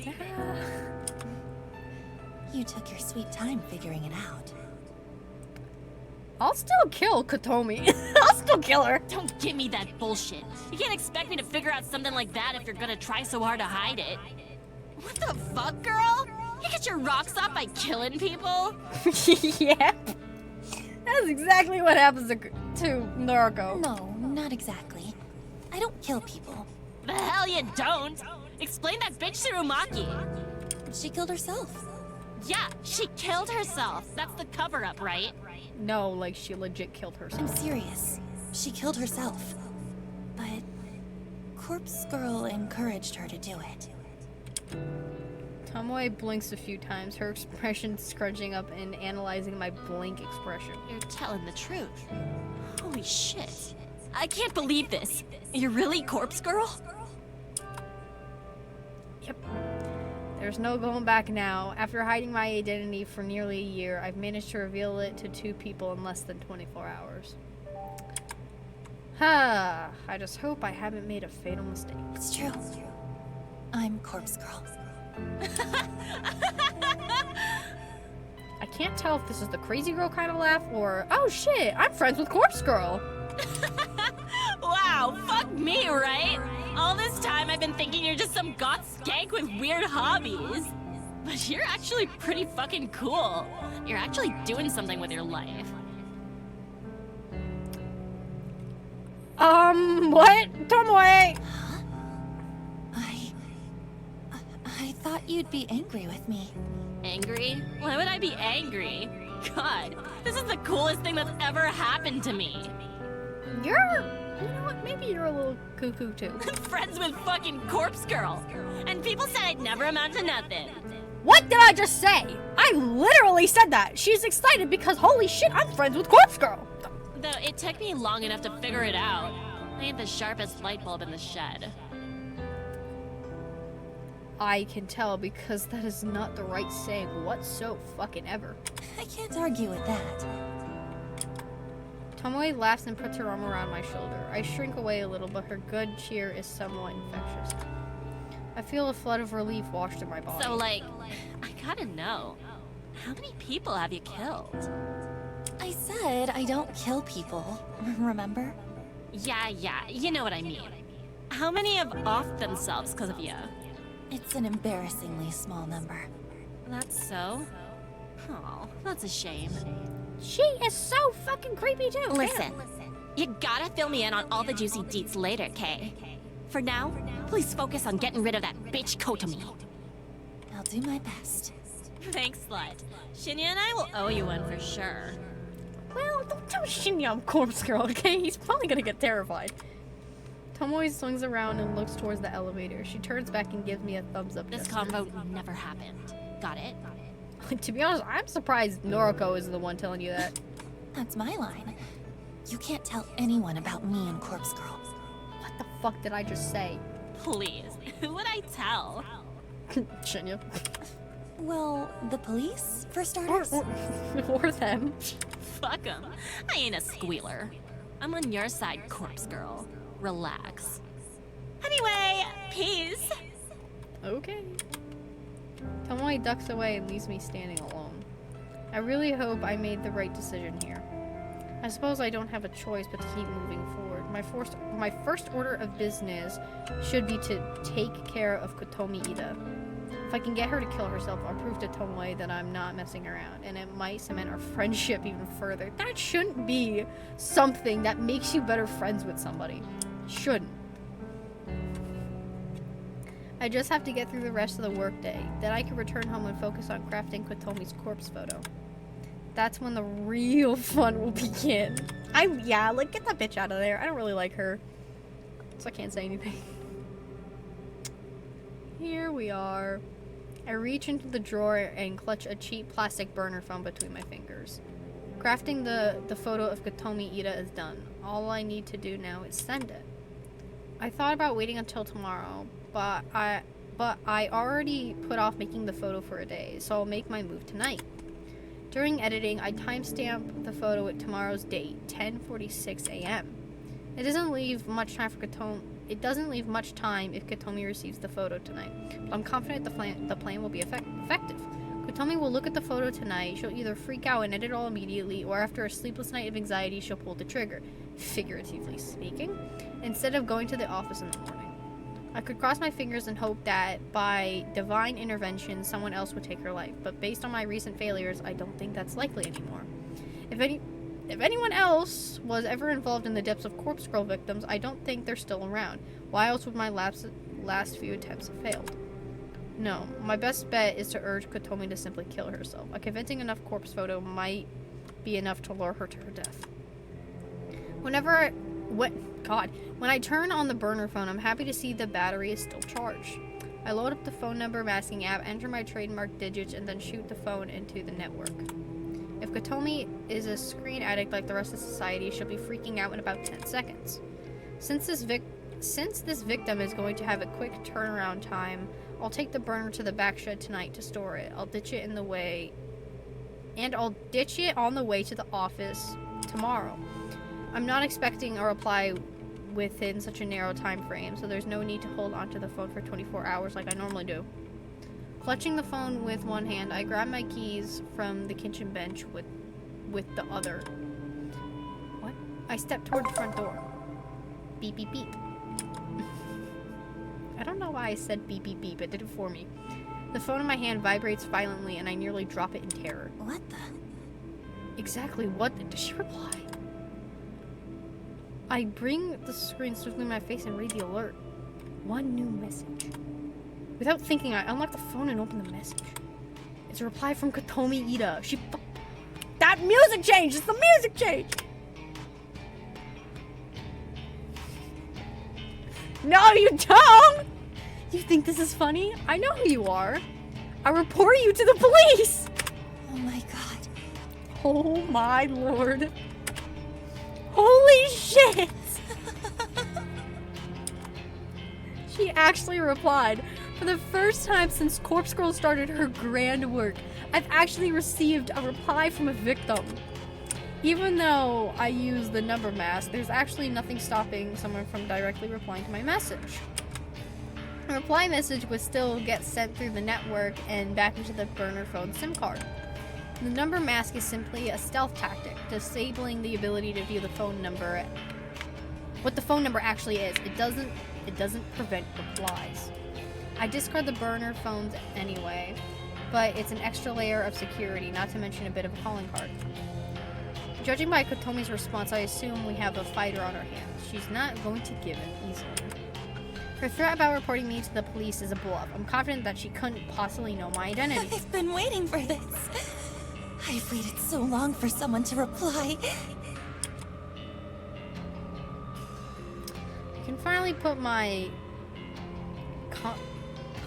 You took your sweet time figuring it out. I'll still kill Kotomi. I'll still kill her. Don't give me that bullshit. You can't expect me to figure out something like that if you're gonna try so hard to hide it. What the fuck, girl? You get your rocks off by killing people? Yeah. That's exactly what happens to Naruto. No, not exactly. I don't kill people. The hell you don't! Explain that bitch Tsurumaki! She killed herself. Yeah, she killed herself. That's the cover-up, right? No, like she legit killed I'm herself. serious. She killed herself. But Corpse Girl encouraged her to do it. Tomoe blinks a few times, her expression scrunching up and analyzing my blink expression. You're telling the truth. Holy shit. I can't believe this. You're really Corpse Girl? Yep. There's no going back now. After hiding my identity for nearly a year, I've managed to reveal it to 2 people in less than 24 hours. I just hope I haven't made a fatal mistake. It's true. I'm Corpse Girl. I can't tell if this is the crazy girl kind of laugh or, oh shit, I'm friends with Corpse Girl. Wow, fuck me, right? All this time I've been thinking you're just some goth skank with weird hobbies. But you're actually pretty fucking cool. You're actually doing something with your life. What? Tomoe! I thought you'd be angry with me. Angry? Why would I be angry? God, this is the coolest thing that's ever happened to me. You know what, maybe you're a little cuckoo too. Friends with fucking Corpse Girl. And people said I'd never amount to nothing. What did I just say? I literally said that. She's excited because holy shit, I'm friends with Corpse Girl. Though it took me long enough to figure it out. I ain't the sharpest light bulb in the shed. I can tell because that is not the right saying whatsoever. I can't argue with that. Tomoe laughs and puts her arm around my shoulder. I shrink away a little, but her good cheer is somewhat infectious. I feel a flood of relief wash through my body. So, like, I gotta know. How many people have you killed? I said I don't kill people, remember? Yeah, you know what I mean. How many have offed themselves because of you? It's an embarrassingly small number. That's so? Oh, that's a shame. She is so fucking creepy too. Listen, you gotta fill me in on all the juicy deets later, Kay. For now, please focus on getting rid of that bitch Kotomi. I'll do my best. Thanks, slut. Shinya and I will owe you one for sure. Well, don't tell Shinya I'm Corpse Girl, okay? He's probably gonna get terrified. Tomoe swings around and looks towards the elevator. She turns back and gives me a thumbs up. This convo never happened. Got it? To be honest, I'm surprised Noriko is the one telling you that. That's my line. You can't tell anyone about me and Corpse Girl. What the fuck did I just say? Please, who would I tell? Shinya. Well, the police, for starters. Or them. Fuck 'em. I ain't a squealer. I'm on your side, Corpse Girl. Relax. Anyway, peace. Okay. Tomoe ducks away and leaves me standing alone. I really hope I made the right decision here. I suppose I don't have a choice but to keep moving forward. My first order of business should be to take care of Kotomi Ida. If I can get her to kill herself, I'll prove to Tomoe that I'm not messing around, and it might cement our friendship even further. That shouldn't be something that makes you better friends with somebody. Shouldn't. I just have to get through the rest of the workday. Then I can return home and focus on crafting Kotomi's corpse photo. That's when the real fun will begin. Like, get that bitch out of there. I don't really like her, so I can't say anything. Here we are. I reach into the drawer and clutch a cheap plastic burner phone between my fingers. Crafting the photo of Kotomi Ida is done. All I need to do now is send it. I thought about waiting until tomorrow, but I already put off making the photo for a day, so I'll make my move tonight. During editing, I timestamp the photo with tomorrow's date, 10:46 a.m. It doesn't leave much time if Kotomi receives the photo tonight, but I'm confident the plan will be effective. Kotomi will look at the photo tonight. She'll either freak out and edit all immediately, or after a sleepless night of anxiety, she'll pull the trigger, figuratively speaking, instead of going to the office in the morning. I could cross my fingers and hope that by divine intervention, someone else would take her life, but based on my recent failures, I don't think that's likely anymore. If anyone else was ever involved in the deaths of Corpse Girl victims, I don't think they're still around. Why else would my last few attempts have failed? No, my best bet is to urge Kotomi to simply kill herself. A convincing enough corpse photo might be enough to lure her to her death. When I turn on the burner phone, I'm happy to see the battery is still charged. I load up the phone number masking app, enter my trademark digits, and then shoot the phone into the network. If Kotomi is a screen addict like the rest of society, she'll be freaking out in about 10 seconds. Since this victim is going to have a quick turnaround time, I'll take the burner to the back shed tonight to store it. I'll ditch it on the way to the office tomorrow. I'm not expecting a reply within such a narrow time frame, so there's no need to hold onto the phone for 24 hours like I normally do. Clutching the phone with one hand, I grab my keys from the kitchen bench with the other. What? I step toward the front door. Beep, beep, beep. I don't know why I said beep, beep, beep. It did it for me. The phone in my hand vibrates violently, and I nearly drop it in terror. What the? Exactly what? Does she reply? I bring the screen swiftly in my face and read the alert. One new message. Without thinking, I unlock the phone and open the message. It's a reply from Kotomi Ida. That music change! It's the music change! No, you don't! You think this is funny? I know who you are. I report you to the police! Oh my god. Oh my lord. Holy shit! She actually replied. For the first time since Corpse Girl started her grand work, I've actually received a reply from a victim. Even though I use the number mask, there's actually nothing stopping someone from directly replying to my message. A reply message would still get sent through the network and back into the burner phone SIM card. The number mask is simply a stealth tactic, disabling the ability to view the phone number. What the phone number actually is. It doesn't prevent replies. I discard the burner phones anyway, but it's an extra layer of security, not to mention a bit of a calling card. Judging by Kotomi's response, I assume we have a fighter on our hands. She's not going to give in easily. Her threat about reporting me to the police is a bluff. I'm confident that she couldn't possibly know my identity. I've been waiting for this. I've waited so long for someone to reply. I can finally put my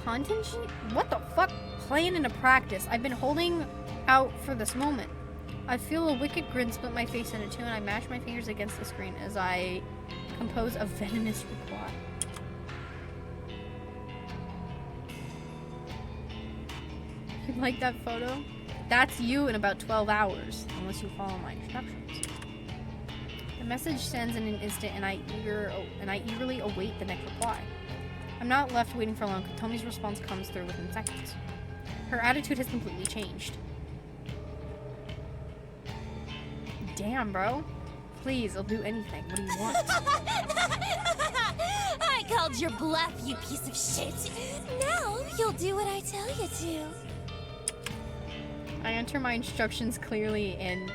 contingent? What the fuck? Plan into practice. I've been holding out for this moment. I feel a wicked grin split my face into two, and I mash my fingers against the screen as I compose a venomous reply. You like that photo? That's you in about 12 hours, unless you follow my instructions. The message sends in an instant, and I eagerly await the next reply. I'm not left waiting for long. Kotomi's response comes through within seconds. Her attitude has completely changed. Damn, bro. Please, I'll do anything. What do you want? I called your bluff, you piece of shit. Now you'll do what I tell you to. I enter my instructions clearly and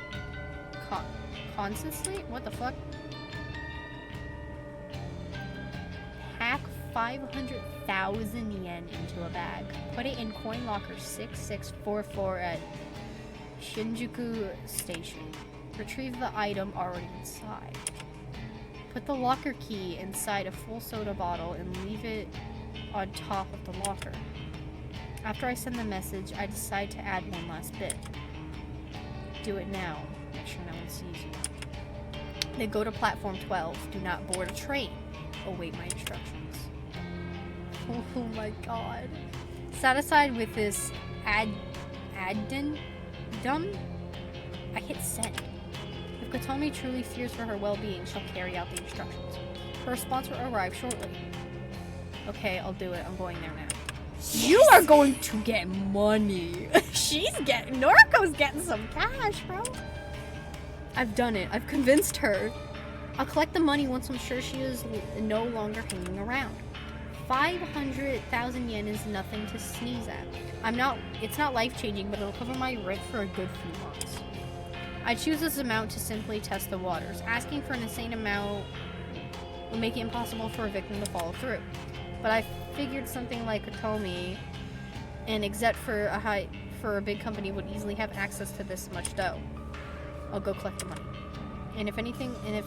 concisely. What the fuck? Pack 500,000 yen into a bag. Put it in coin locker 6644 at Shinjuku Station. Retrieve the item already inside. Put the locker key inside a full soda bottle and leave it on top of the locker. After I send the message, I decide to add one last bit. Do it now. Make sure no one sees you. Then go to platform 12. Do not board a train. Await my instructions. Oh my god. Satisfied with this addendum, I hit send. If Kotomi truly fears for her well-being, she'll carry out the instructions. Her response will arrive shortly. Okay, I'll do it. I'm going there now. Yes. You are going to get money. Noriko's getting some cash, bro. I've done it. I've convinced her. I'll collect the money once I'm sure she is no longer hanging around. 500,000 yen is nothing to sneeze at. It's not life-changing, but it'll cover my rent for a good few months. I choose this amount to simply test the waters. Asking for an insane amount will make it impossible for a victim to follow through. But I figured something like Kotomi, an exec for a big company, would easily have access to this much dough. I'll go collect the money. And if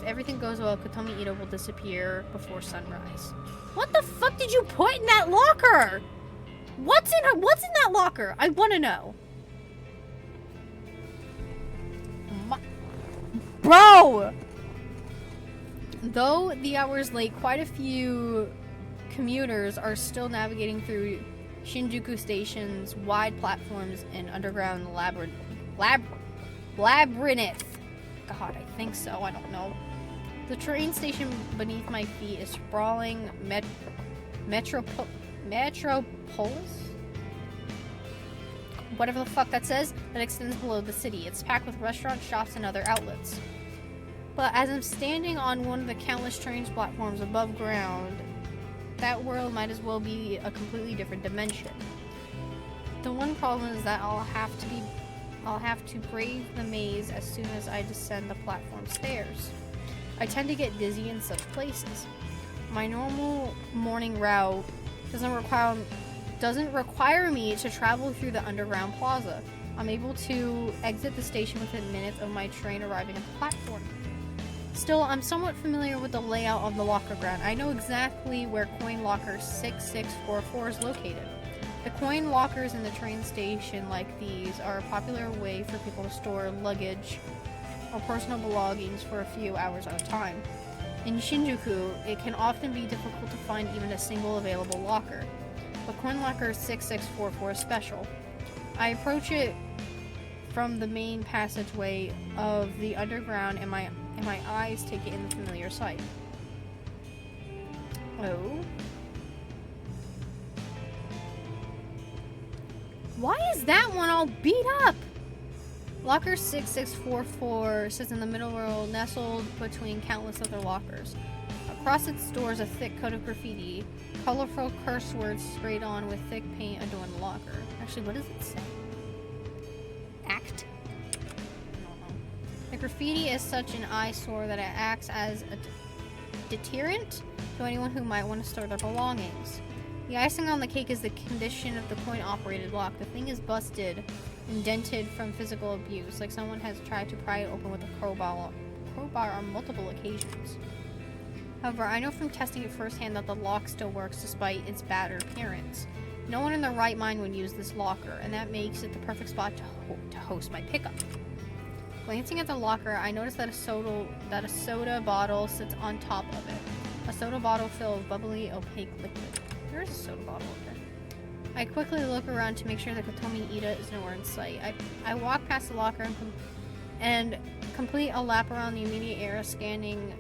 everything goes well, Kotomi Ito will disappear before sunrise. What the fuck did you put in that locker? What's in that locker? I want to know. Bro! Though the hour is late, quite a few commuters are still navigating through Shinjuku Station's wide platforms and underground labyrinth. God, I think so. I don't know. The train station beneath my feet is sprawling metropolis? Whatever the fuck that says, that extends below the city. It's packed with restaurants, shops, and other outlets. But as I'm standing on one of the countless train platforms above ground, that world might as well be a completely different dimension. The one problem is that I'll have to brave the maze as soon as I descend the platform stairs. I tend to get dizzy in such places. My normal morning route doesn't require me to travel through the underground plaza. I'm able to exit the station within minutes of my train arriving at the platform. Still, I'm somewhat familiar with the layout of the locker ground. I know exactly where coin locker 6644 is located. The coin lockers in the train station like these are a popular way for people to store luggage or personal belongings for a few hours at a time. In Shinjuku, it can often be difficult to find even a single available locker, but coin locker 6644 is special. I approach it from the main passageway of the underground and my eyes take in the familiar sight. Oh. Why is that one all beat up? Locker 6644 sits in the middle row, nestled between countless other lockers. Across its doors, a thick coat of graffiti. Colorful curse words sprayed on with thick paint adorn the locker. Actually, what does it say? Act? I don't know. The graffiti is such an eyesore that it acts as a deterrent to anyone who might want to store their belongings. The icing on the cake is the condition of the coin-operated lock. The thing is busted and dented from physical abuse, like someone has tried to pry it open with a crowbar on multiple occasions. However, I know from testing it firsthand that the lock still works despite its battered appearance. No one in their right mind would use this locker, and that makes it the perfect spot to host my pickup. Glancing at the locker, I notice that a soda bottle sits on top of it. A soda bottle filled with bubbly, opaque liquid. There is a soda bottle up there. I quickly look around to make sure that Kotomi Ida is nowhere in sight. I walk past the locker and complete a lap around the immediate area, scanning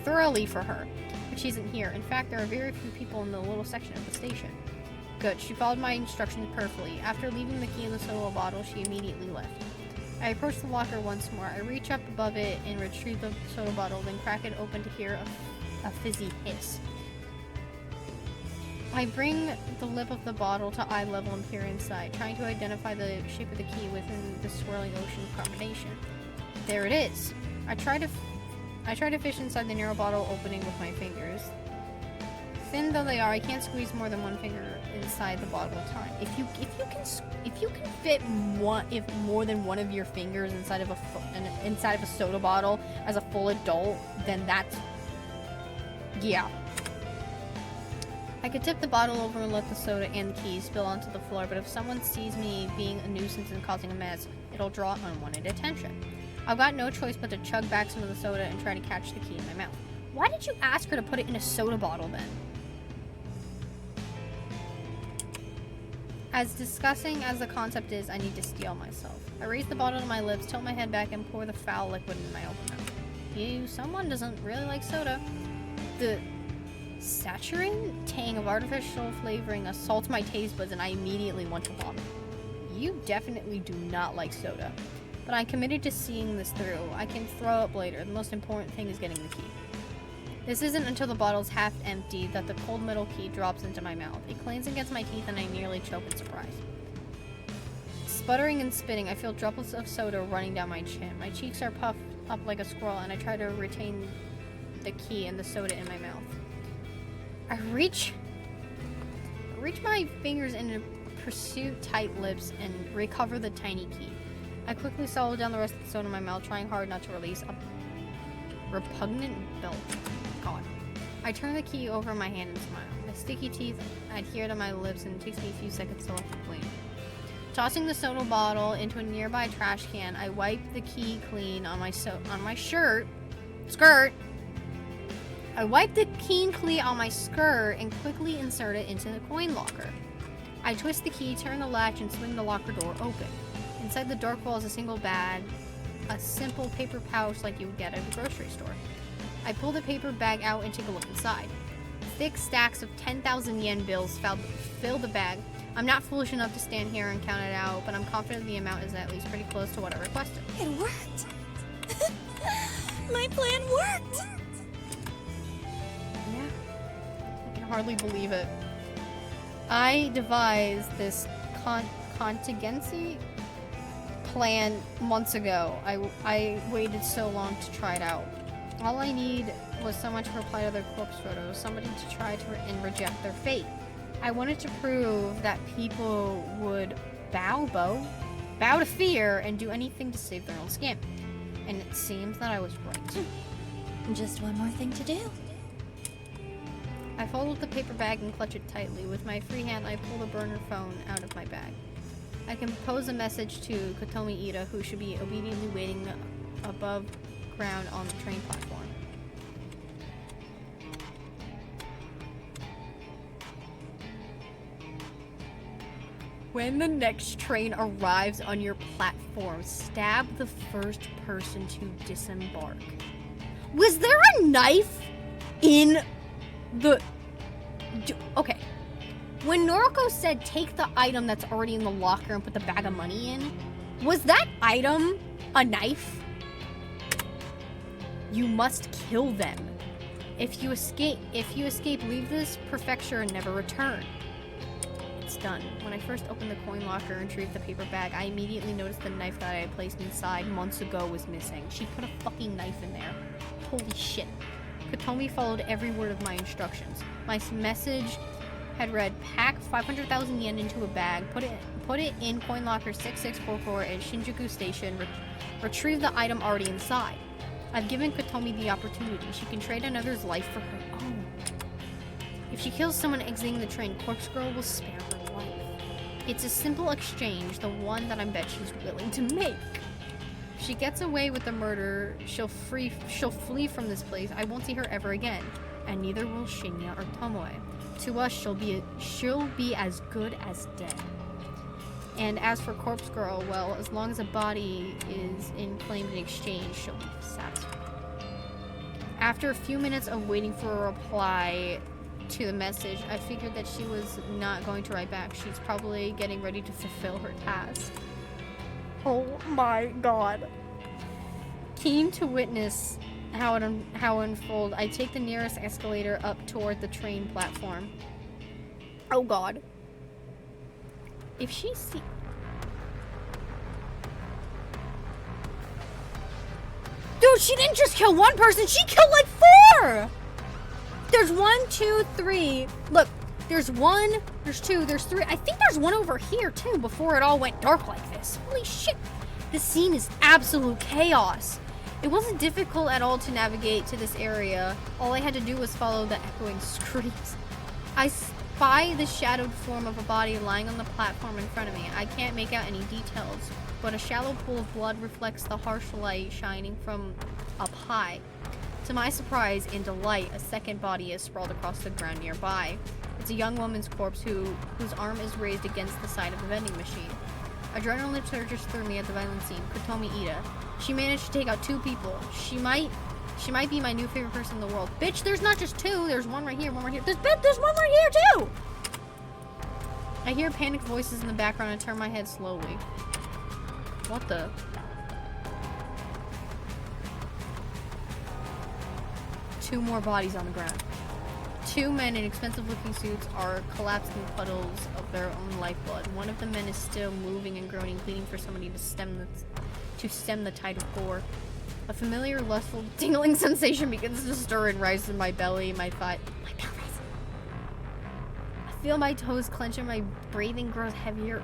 thoroughly for her, but she isn't here. In fact, there are very few people in the little section of the station. Good, she followed my instructions perfectly. After leaving the key in the soda bottle, she immediately left. I approach the locker once more. I reach up above it and retrieve the soda bottle, then crack it open to hear a fizzy hiss. I bring the lip of the bottle to eye level and peer inside, trying to identify the shape of the key within the swirling ocean of combination. There it is. I try to fish inside the narrow bottle opening with my fingers. Thin though they are, I can't squeeze more than one finger inside the bottle at a time. If you can fit more than one of your fingers inside of a soda bottle as a full adult, then that's, yeah. I could tip the bottle over and let the soda and the keys spill onto the floor, but if someone sees me being a nuisance and causing a mess, it'll draw unwanted attention. I've got no choice but to chug back some of the soda and try to catch the key in my mouth. Why did you ask her to put it in a soda bottle then? As disgusting as the concept is, I need to steel myself. I raise the bottle to my lips, tilt my head back, and pour the foul liquid in my open mouth. Someone doesn't really like soda. The saturating tang of artificial flavoring assaults my taste buds and I immediately want to vomit. You definitely do not like soda. But I'm committed to seeing this through. I can throw up later. The most important thing is getting the key. This isn't until the bottle's half empty that the cold metal key drops into my mouth. It clings against my teeth and I nearly choke in surprise. Sputtering and spitting, I feel droplets of soda running down my chin. My cheeks are puffed up like a squirrel and I try to retain the key and the soda in my mouth. I reach my fingers into pursue tight lips and recover the tiny key. I quickly swallow down the rest of the soda in my mouth, trying hard not to release a repugnant belch. God. I turn the key over in my hand and smile. My sticky teeth adhere to my lips and it takes me a few seconds to let them clean. Tossing the soda bottle into a nearby trash can, I wipe the key clean on my skirt. I wipe the key clean on my skirt and quickly insert it into the coin locker. I twist the key, turn the latch, and swing the locker door open. Inside the dark wall is a single bag, a simple paper pouch like you would get at a grocery store. I pull the paper bag out and take a look inside. Thick stacks of 10,000 yen bills fill the bag. I'm not foolish enough to stand here and count it out, but I'm confident the amount is at least pretty close to what I requested. It worked! My plan worked! Yeah, I can hardly believe it. I devised this contingency plan months ago. I waited so long to try it out. All I need was someone to reply to their corpse photos, somebody to try to and reject their fate. I wanted to prove that people would bow to fear and do anything to save their own skin. And it seems that I was right. Just one more thing to do. I fold the paper bag and clutch it tightly. With my free hand, I pull the burner phone out of my bag. I compose a message to Kotomi Ida, who should be obediently waiting above ground on the train platform. When the next train arrives on your platform, stab the first person to disembark. Was there a knife in the... Okay. When Noriko said take the item that's already in the locker and put the bag of money in, was that item a knife? You must kill them. If you escape, leave this prefecture and never return. It's done. When I first opened the coin locker and retrieved the paper bag, I immediately noticed the knife that I had placed inside months ago was missing. She put a fucking knife in there. Holy shit. Kotomi followed every word of my instructions. My message had read, pack 500,000 yen into a bag, put it in coin locker 6644 at Shinjuku Station, retrieve the item already inside. I've given Kotomi the opportunity. She can trade another's life for her own. If she kills someone exiting the train, Corpse Girl will spare her life. It's a simple exchange, the one that I bet she's willing to make. If she gets away with the murder, she'll flee from this place. I won't see her ever again, and neither will Shinya or Tomoe. To us, she'll be as good as dead. And as for Corpse Girl, well, as long as a body is claimed in exchange, she'll be satisfied. After a few minutes of waiting for a reply to the message, I figured that she was not going to write back. She's probably getting ready to fulfill her task. Oh my god. Keen to witness how it unfold, I take the nearest escalator up toward the train platform. Oh god. If she see... Dude, she didn't just kill one person, she killed like 4! There's 1, 2, 3. Look, there's 1, there's 2, there's 3. I think there's one over here too before it all went dark like this. Holy shit. This scene is absolute chaos. It wasn't difficult at all to navigate to this area. All I had to do was follow the echoing screams. I spy the shadowed form of a body lying on the platform in front of me. I can't make out any details, but a shallow pool of blood reflects the harsh light shining from up high. To my surprise and delight, a second body is sprawled across the ground nearby. It's a young woman's corpse whose arm is raised against the side of the vending machine. Adrenaline surges through me at the violent scene. Kotomi Ida. She managed to take out 2 people. She might be my new favorite person in the world. Bitch, there's not just 2. There's one right here, one right here. There's one right here too! I hear panicked voices in the background and turn my head slowly. What the? Two more bodies on the ground. 2 men in expensive-looking suits are collapsed in puddles of their own lifeblood. One of the men is still moving and groaning, pleading for somebody to stem the tide of gore. A familiar, lustful, tingling sensation begins to stir and rise in my belly, my thigh. My pelvis. I feel my toes clench and my breathing grows heavier.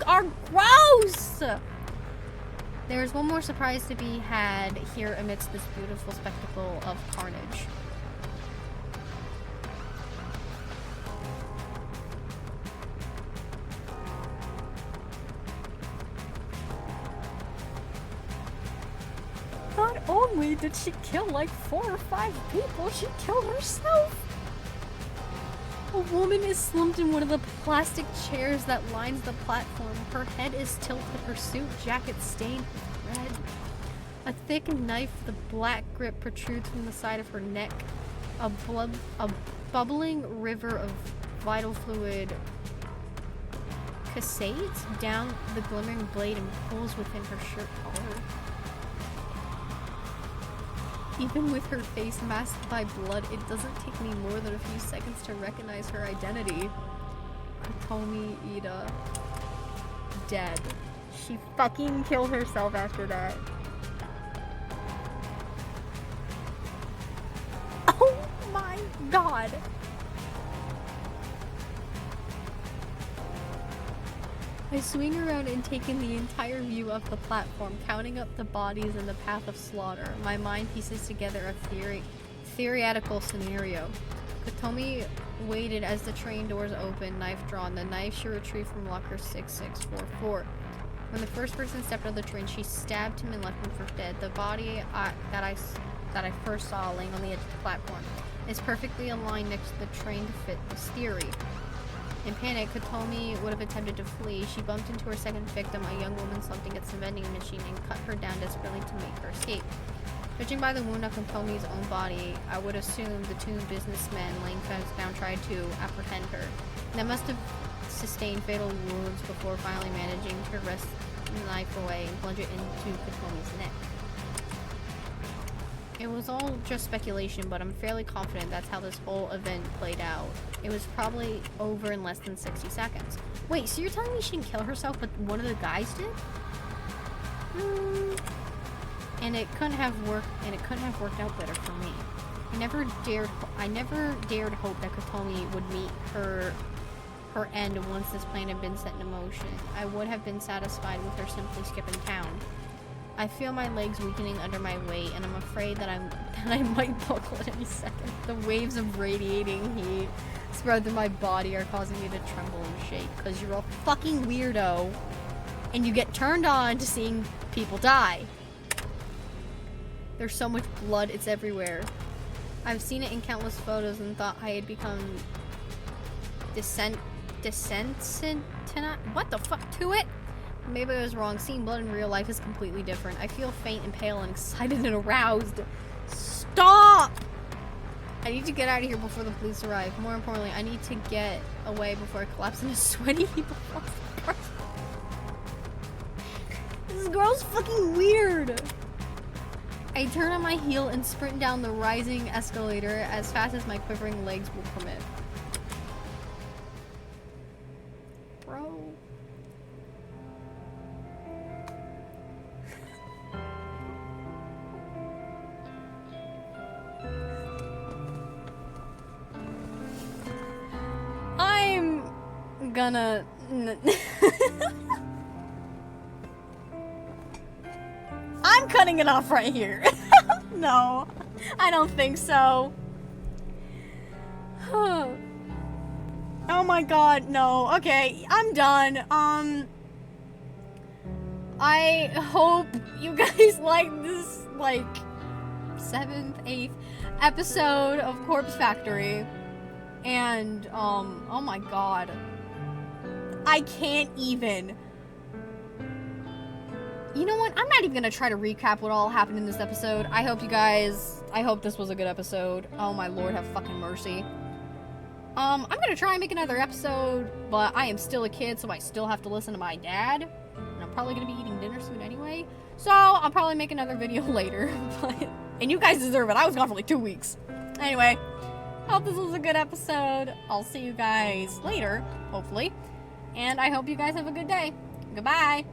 Gross! There is one more surprise to be had here amidst this beautiful spectacle of carnage. only did she kill like 4 or 5 people, she killed herself. A woman is slumped in one of the plastic chairs that lines the platform. Her head is tilted, her suit jacket stained with red. A thick knife with a black grip protrudes from the side of her neck. A bubbling river of vital fluid cascades down the glimmering blade and pulls within her shirt collar. Even with her face masked by blood, it doesn't take me more than a few seconds to recognize her identity. Kotomi Ida. Dead. She fucking killed herself after that. Oh my god! I swing around and take in the entire view of the platform, counting up the bodies in the path of slaughter. My mind pieces together a theoretical scenario. Kotomi waited as the train doors opened, knife drawn. The knife she retrieved from locker 6644. When the first person stepped out of the train, she stabbed him and left him for dead. The body that I first saw laying on the edge of the platform is perfectly aligned next to the train to fit this theory. In panic, Kotomi would have attempted to flee. She bumped into her second victim, a young woman slumping at some vending machine, and cut her down desperately to make her escape. Judging by the wound on Kotomi's own body, I would assume the 2 businessmen laying face down tried to apprehend her. They must have sustained fatal wounds before finally managing to wrest the knife away and plunge it into Kotomi's neck. It was all just speculation, but I'm fairly confident that's how this whole event played out. It was probably over in less than 60 seconds. Wait, so you're telling me she didn't kill herself, but one of the guys did? And it couldn't have worked out better for me. I never dared hope that Kotomi would meet her end once this plan had been set into motion. I would have been satisfied with her simply skipping town. I feel my legs weakening under my weight, and I'm afraid that I might buckle at any second. The waves of radiating heat spread through my body are causing me to tremble and shake, because you're a fucking weirdo, and you get turned on to seeing people die. There's so much blood, it's everywhere. I've seen it in countless photos and thought I had become desensitized to it? Maybe I was wrong. Seeing blood in real life is completely different. I feel faint and pale and excited and aroused. Stop! I need to get out of here before the police arrive. More importantly, I need to get away before I collapse in a sweaty heap of blood. This girl's fucking weird! I turn on my heel and sprint down the rising escalator as fast as my quivering legs will permit. Bro. I'm gonna... I'm cutting it off right here. No, I don't think so. Oh my god, no. Okay, I'm done. I hope you guys like this, like, 7th, 8th episode of Corpse Factory. And, oh my god. I can't even. You know what? I'm not even gonna try to recap what all happened in this episode. I hope this was a good episode. Oh my lord, have fucking mercy. I'm gonna try and make another episode, but I am still a kid, so I still have to listen to my dad. And I'm probably gonna be eating dinner soon anyway. So, I'll probably make another video later. And you guys deserve it. I was gone for like 2 weeks. Anyway, hope this was a good episode. I'll see you guys later, hopefully. And I hope you guys have a good day. Goodbye.